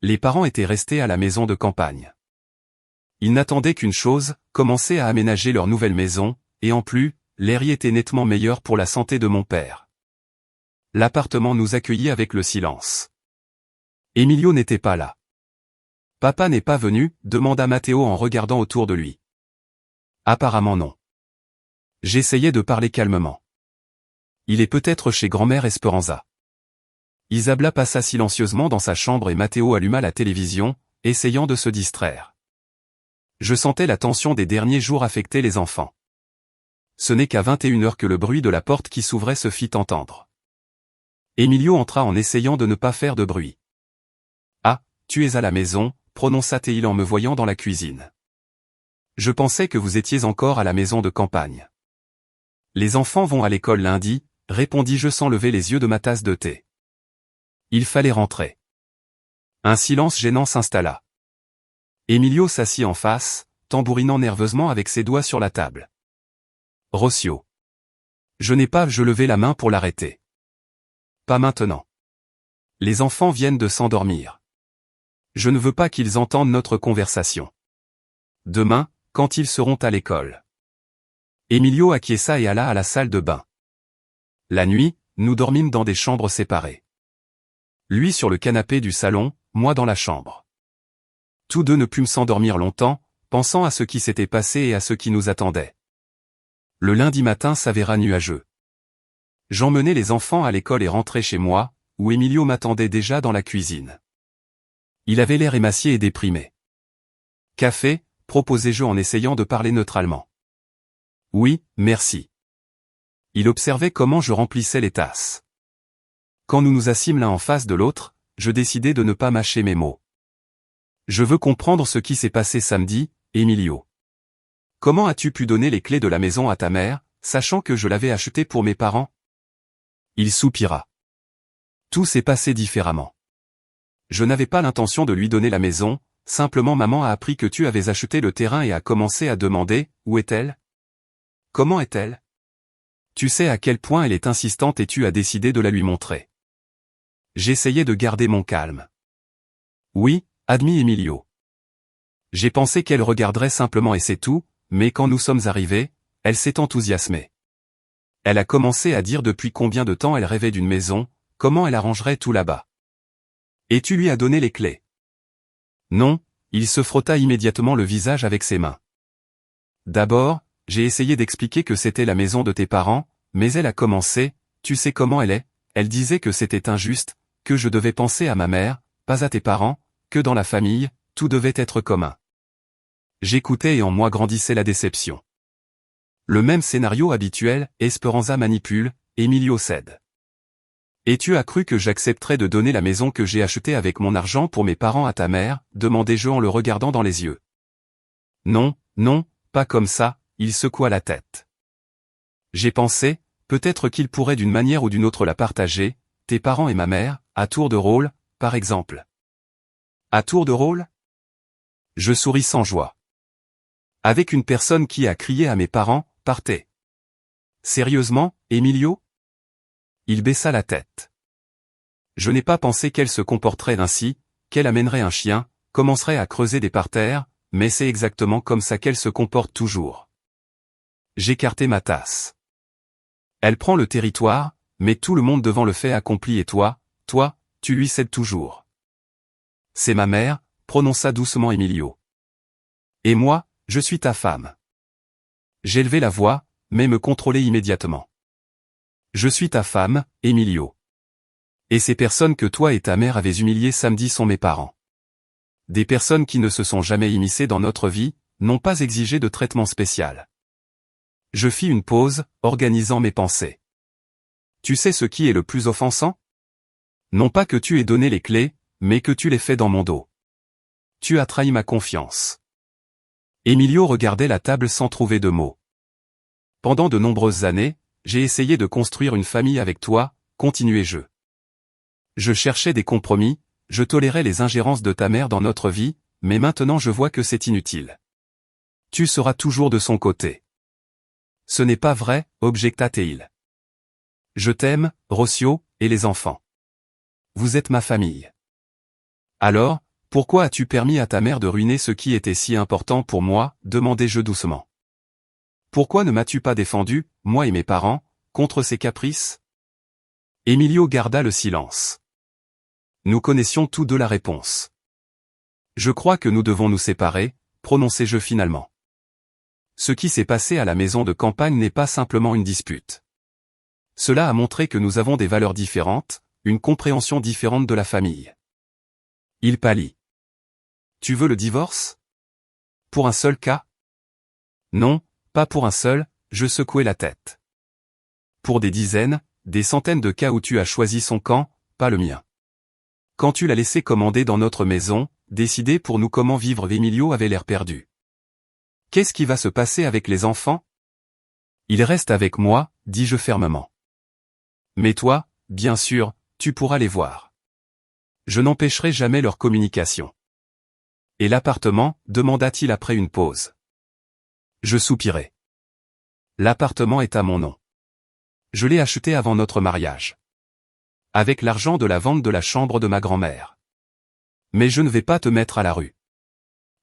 Les parents étaient restés à la maison de campagne. Ils n'attendaient qu'une chose, commencer à aménager leur nouvelle maison, et en plus, l'air y était nettement meilleur pour la santé de mon père. L'appartement nous accueillit avec le silence. Emilio n'était pas là. Papa n'est pas venu, demanda Matteo en regardant autour de lui. Apparemment non. J'essayais de parler calmement. Il est peut-être chez grand-mère Esperanza. Isabella passa silencieusement dans sa chambre et Matteo alluma la télévision, essayant de se distraire. Je sentais la tension des derniers jours affecter les enfants. Ce n'est qu'à 21h que le bruit de la porte qui s'ouvrait se fit entendre. Emilio entra en essayant de ne pas faire de bruit. « Ah, tu es à la maison », prononça-t-il en me voyant dans la cuisine. « Je pensais que vous étiez encore à la maison de campagne. »« Les enfants vont à l'école lundi », répondis-je sans lever les yeux de ma tasse de thé. Il fallait rentrer. Un silence gênant s'installa. Emilio s'assit en face, tambourinant nerveusement avec ses doigts sur la table. « Rossio. » Je levai la main pour l'arrêter. « Pas maintenant. Les enfants viennent de s'endormir. Je ne veux pas qu'ils entendent notre conversation. Demain, quand ils seront à l'école. » Emilio acquiesça et alla à la salle de bain. La nuit, nous dormîmes dans des chambres séparées. Lui sur le canapé du salon, moi dans la chambre. Tous deux ne pûmes s'endormir longtemps, pensant à ce qui s'était passé et à ce qui nous attendait. Le lundi matin s'avéra nuageux. J'emmenai les enfants à l'école et rentrai chez moi, où Emilio m'attendait déjà dans la cuisine. Il avait l'air émacié et déprimé. « Café » proposai-je en essayant de parler neutralement. « Oui, merci. » Il observait comment je remplissais les tasses. Quand nous nous assîmes l'un en face de l'autre, je décidai de ne pas mâcher mes mots. « Je veux comprendre ce qui s'est passé samedi, Emilio. Comment as-tu pu donner les clés de la maison à ta mère, sachant que je l'avais achetée pour mes parents ?» Il soupira. Tout s'est passé différemment. Je n'avais pas l'intention de lui donner la maison, simplement maman a appris que tu avais acheté le terrain et a commencé à demander « Où est-elle ? Comment est-elle ? Tu sais à quel point elle est insistante et tu as décidé de la lui montrer. » J'essayais de garder mon calme. « Oui, admit Emilio. J'ai pensé qu'elle regarderait simplement et c'est tout, mais quand nous sommes arrivés, elle s'est enthousiasmée. Elle a commencé à dire depuis combien de temps elle rêvait d'une maison, comment elle arrangerait tout là-bas. Et tu lui as donné les clés. » Non, il se frotta immédiatement le visage avec ses mains. « D'abord, j'ai essayé d'expliquer que c'était la maison de tes parents, mais elle a commencé, tu sais comment elle est, elle disait que c'était injuste, que je devais penser à ma mère, pas à tes parents, que dans la famille, tout devait être commun. » J'écoutais et en moi grandissait la déception. Le même scénario habituel, Esperanza manipule, Emilio cède. « Et tu as cru que j'accepterais de donner la maison que j'ai achetée avec mon argent pour mes parents à ta mère ?» demandai-je en le regardant dans les yeux. « Non, non, pas comme ça », il secoua la tête. « J'ai pensé, peut-être qu'ils pourraient d'une manière ou d'une autre la partager, tes parents et ma mère, à tour de rôle, par exemple. » « À tour de rôle ?» Je souris sans joie. « Avec une personne qui a crié à mes parents, partez. »« Sérieusement, Emilio ?» Il baissa la tête. « Je n'ai pas pensé qu'elle se comporterait ainsi, qu'elle amènerait un chien, commencerait à creuser des parterres, mais c'est exactement comme ça qu'elle se comporte toujours. » J'écartai ma tasse. Elle prend le territoire, mais tout le monde devant le fait accompli et toi, tu lui cèdes toujours. C'est ma mère, prononça doucement Emilio. Et moi, je suis ta femme. J'élevai la voix, mais me contrôlai immédiatement. Je suis ta femme, Emilio. Et ces personnes que toi et ta mère avez humiliées samedi sont mes parents. Des personnes qui ne se sont jamais immiscées dans notre vie, n'ont pas exigé de traitement spécial. Je fis une pause, organisant mes pensées. Tu sais ce qui est le plus offensant? Non pas que tu aies donné les clés, mais que tu l'aies fait dans mon dos. Tu as trahi ma confiance. Emilio regardait la table sans trouver de mots. Pendant de nombreuses années, j'ai essayé de construire une famille avec toi, continuai-je. Je cherchais des compromis, je tolérais les ingérences de ta mère dans notre vie, mais maintenant je vois que c'est inutile. Tu seras toujours de son côté. Ce n'est pas vrai, objecta-t-il. Je t'aime, Rocio, et les enfants. Vous êtes ma famille. Alors, pourquoi as-tu permis à ta mère de ruiner ce qui était si important pour moi, demandai-je doucement. Pourquoi ne m'as-tu pas défendu, moi et mes parents, contre ces caprices? Emilio garda le silence. Nous connaissions tous deux la réponse. Je crois que nous devons nous séparer, prononçai-je finalement. Ce qui s'est passé à la maison de campagne n'est pas simplement une dispute. Cela a montré que nous avons des valeurs différentes, une compréhension différente de la famille. Il pâlit. Tu veux le divorce? Pour un seul cas? Non, pas pour un seul, je secouai la tête. Pour des dizaines, des centaines de cas où tu as choisi son camp, pas le mien. Quand tu l'as laissé commander dans notre maison, décider pour nous comment vivre, Emilio avait l'air perdu. Qu'est-ce qui va se passer avec les enfants? Ils restent avec moi, dis-je fermement. Mais toi, bien sûr, tu pourras les voir. Je n'empêcherai jamais leur communication. Et l'appartement, demanda-t-il après une pause. Je soupirai. L'appartement est à mon nom. Je l'ai acheté avant notre mariage. Avec l'argent de la vente de la chambre de ma grand-mère. Mais je ne vais pas te mettre à la rue.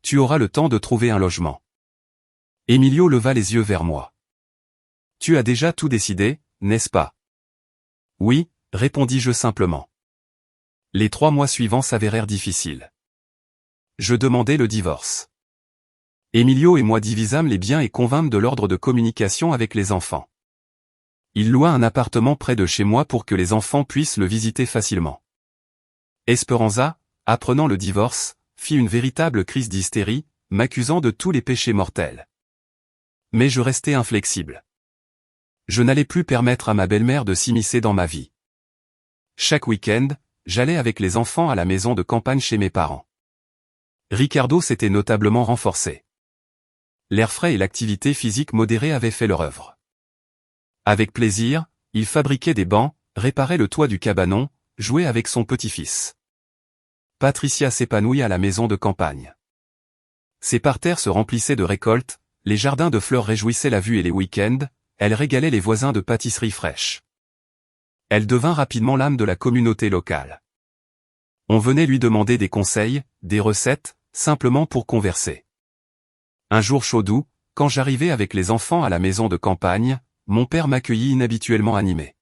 Tu auras le temps de trouver un logement. Emilio leva les yeux vers moi. Tu as déjà tout décidé, n'est-ce pas? Oui, répondis-je simplement. Les 3 mois suivants s'avérèrent difficiles. Je demandai le divorce. Emilio et moi divisâmes les biens et convînmes de l'ordre de communication avec les enfants. Il loua un appartement près de chez moi pour que les enfants puissent le visiter facilement. Esperanza, apprenant le divorce, fit une véritable crise d'hystérie, m'accusant de tous les péchés mortels. Mais je restai inflexible. Je n'allais plus permettre à ma belle-mère de s'immiscer dans ma vie. Chaque week-end, j'allais avec les enfants à la maison de campagne chez mes parents. Ricardo s'était notablement renforcé. L'air frais et l'activité physique modérée avaient fait leur œuvre. Avec plaisir, il fabriquait des bancs, réparait le toit du cabanon, jouait avec son petit-fils. Patricia s'épanouit à la maison de campagne. Ses parterres se remplissaient de récoltes, les jardins de fleurs réjouissaient la vue et les week-ends, elle régalait les voisins de pâtisseries fraîches. Elle devint rapidement l'âme de la communauté locale. On venait lui demander des conseils, des recettes, simplement pour converser. Un jour chaud doux, quand j'arrivais avec les enfants à la maison de campagne, mon père m'accueillit inhabituellement animé.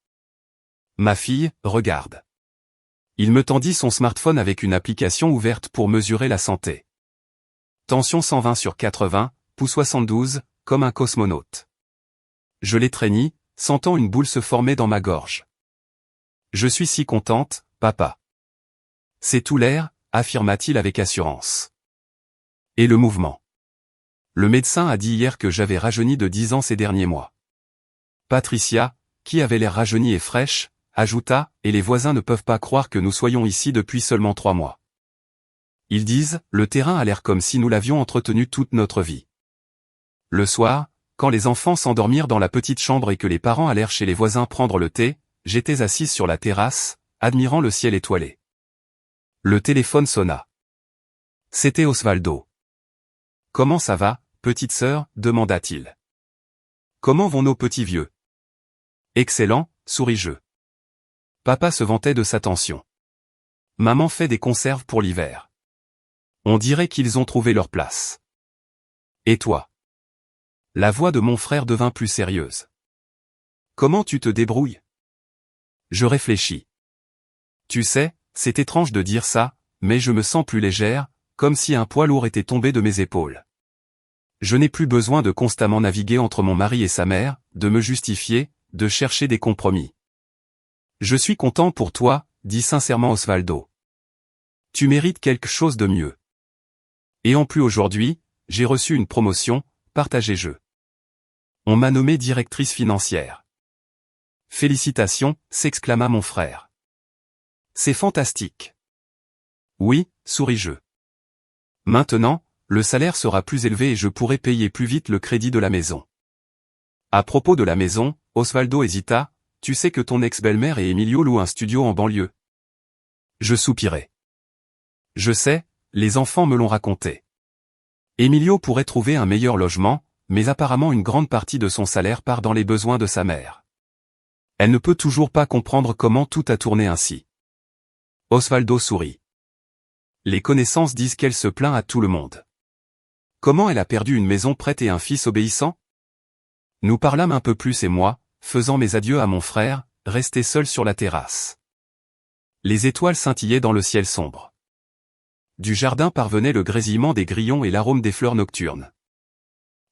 Ma fille, regarde. Il me tendit son smartphone avec une application ouverte pour mesurer la santé. Tension 120/80, pouls 72, comme un cosmonaute. Je l'étreignis, sentant une boule se former dans ma gorge. Je suis si contente, papa. C'est tout l'air, affirma-t-il avec assurance. Et le mouvement. Le médecin a dit hier que j'avais rajeuni de 10 ans ces derniers mois. Patricia, qui avait l'air rajeunie et fraîche, ajouta, et les voisins ne peuvent pas croire que nous soyons ici depuis seulement 3 mois. Ils disent, le terrain a l'air comme si nous l'avions entretenu toute notre vie. Le soir, quand les enfants s'endormirent dans la petite chambre et que les parents allèrent chez les voisins prendre le thé, j'étais assise sur la terrasse, admirant le ciel étoilé. Le téléphone sonna. C'était Osvaldo. « Comment ça va, petite sœur ?» demanda-t-il. « Comment vont nos petits vieux ?»« Excellent, souris-je. » Papa se vantait de sa tension. Maman fait des conserves pour l'hiver. On dirait qu'ils ont trouvé leur place. Et toi? La voix de mon frère devint plus sérieuse. Comment tu te débrouilles? Je réfléchis. Tu sais, c'est étrange de dire ça, mais je me sens plus légère, comme si un poids lourd était tombé de mes épaules. Je n'ai plus besoin de constamment naviguer entre mon mari et sa mère, de me justifier, de chercher des compromis. Je suis content pour toi, dit sincèrement Osvaldo. Tu mérites quelque chose de mieux. Et en plus aujourd'hui, j'ai reçu une promotion, partagez-je. On m'a nommée directrice financière. Félicitations, s'exclama mon frère. C'est fantastique. Oui, souris-je. Maintenant, le salaire sera plus élevé et je pourrai payer plus vite le crédit de la maison. À propos de la maison, Osvaldo hésita, tu sais que ton ex-belle-mère et Emilio louent un studio en banlieue. Je soupirai. Je sais, les enfants me l'ont raconté. Emilio pourrait trouver un meilleur logement, mais apparemment une grande partie de son salaire part dans les besoins de sa mère. Elle ne peut toujours pas comprendre comment tout a tourné ainsi. Osvaldo sourit. Les connaissances disent qu'elle se plaint à tout le monde. Comment elle a perdu une maison prête et un fils obéissant? Nous parlâmes un peu plus et moi, faisant mes adieux à mon frère, resté seul sur la terrasse. Les étoiles scintillaient dans le ciel sombre. Du jardin parvenait le grésillement des grillons et l'arôme des fleurs nocturnes.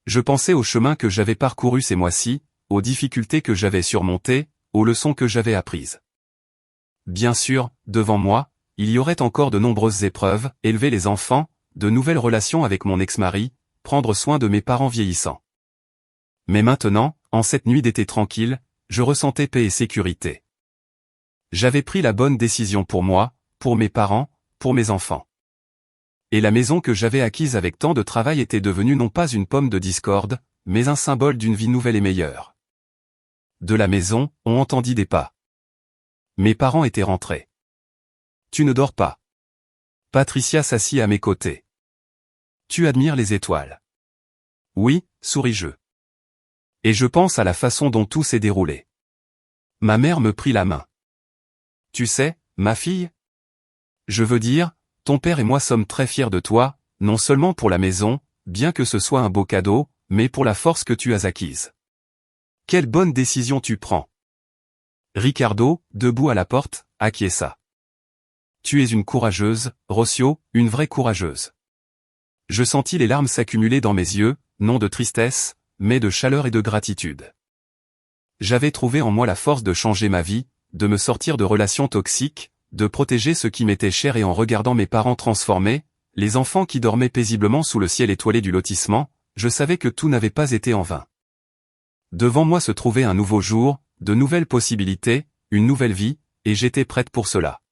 Je pensais au chemin que j'avais parcouru ces mois-ci, aux difficultés que j'avais surmontées, aux leçons que j'avais apprises. Bien sûr, devant moi, il y aurait encore de nombreuses épreuves, élever les enfants, de nouvelles relations avec mon ex-mari, prendre soin de mes parents vieillissants. Mais maintenant, en cette nuit d'été tranquille, je ressentais paix et sécurité. J'avais pris la bonne décision pour moi, pour mes parents, pour mes enfants. Et la maison que j'avais acquise avec tant de travail était devenue non pas une pomme de discorde, mais un symbole d'une vie nouvelle et meilleure. De la maison, on entendit des pas. Mes parents étaient rentrés. Tu ne dors pas. Patricia s'assit à mes côtés. Tu admires les étoiles. Oui, souris-je. Et je pense à la façon dont tout s'est déroulé. Ma mère me prit la main. Tu sais, ma fille? Je veux dire, ton père et moi sommes très fiers de toi, non seulement pour la maison, bien que ce soit un beau cadeau, mais pour la force que tu as acquise. Quelle bonne décision tu prends. Ricardo, debout à la porte, acquiesça. Tu es une courageuse, Rocio, une vraie courageuse. Je sentis les larmes s'accumuler dans mes yeux, non de tristesse, mais de chaleur et de gratitude. J'avais trouvé en moi la force de changer ma vie, de me sortir de relations toxiques, de protéger ce qui m'était cher et en regardant mes parents transformés, les enfants qui dormaient paisiblement sous le ciel étoilé du lotissement, je savais que tout n'avait pas été en vain. Devant moi se trouvait un nouveau jour, de nouvelles possibilités, une nouvelle vie, et j'étais prête pour cela.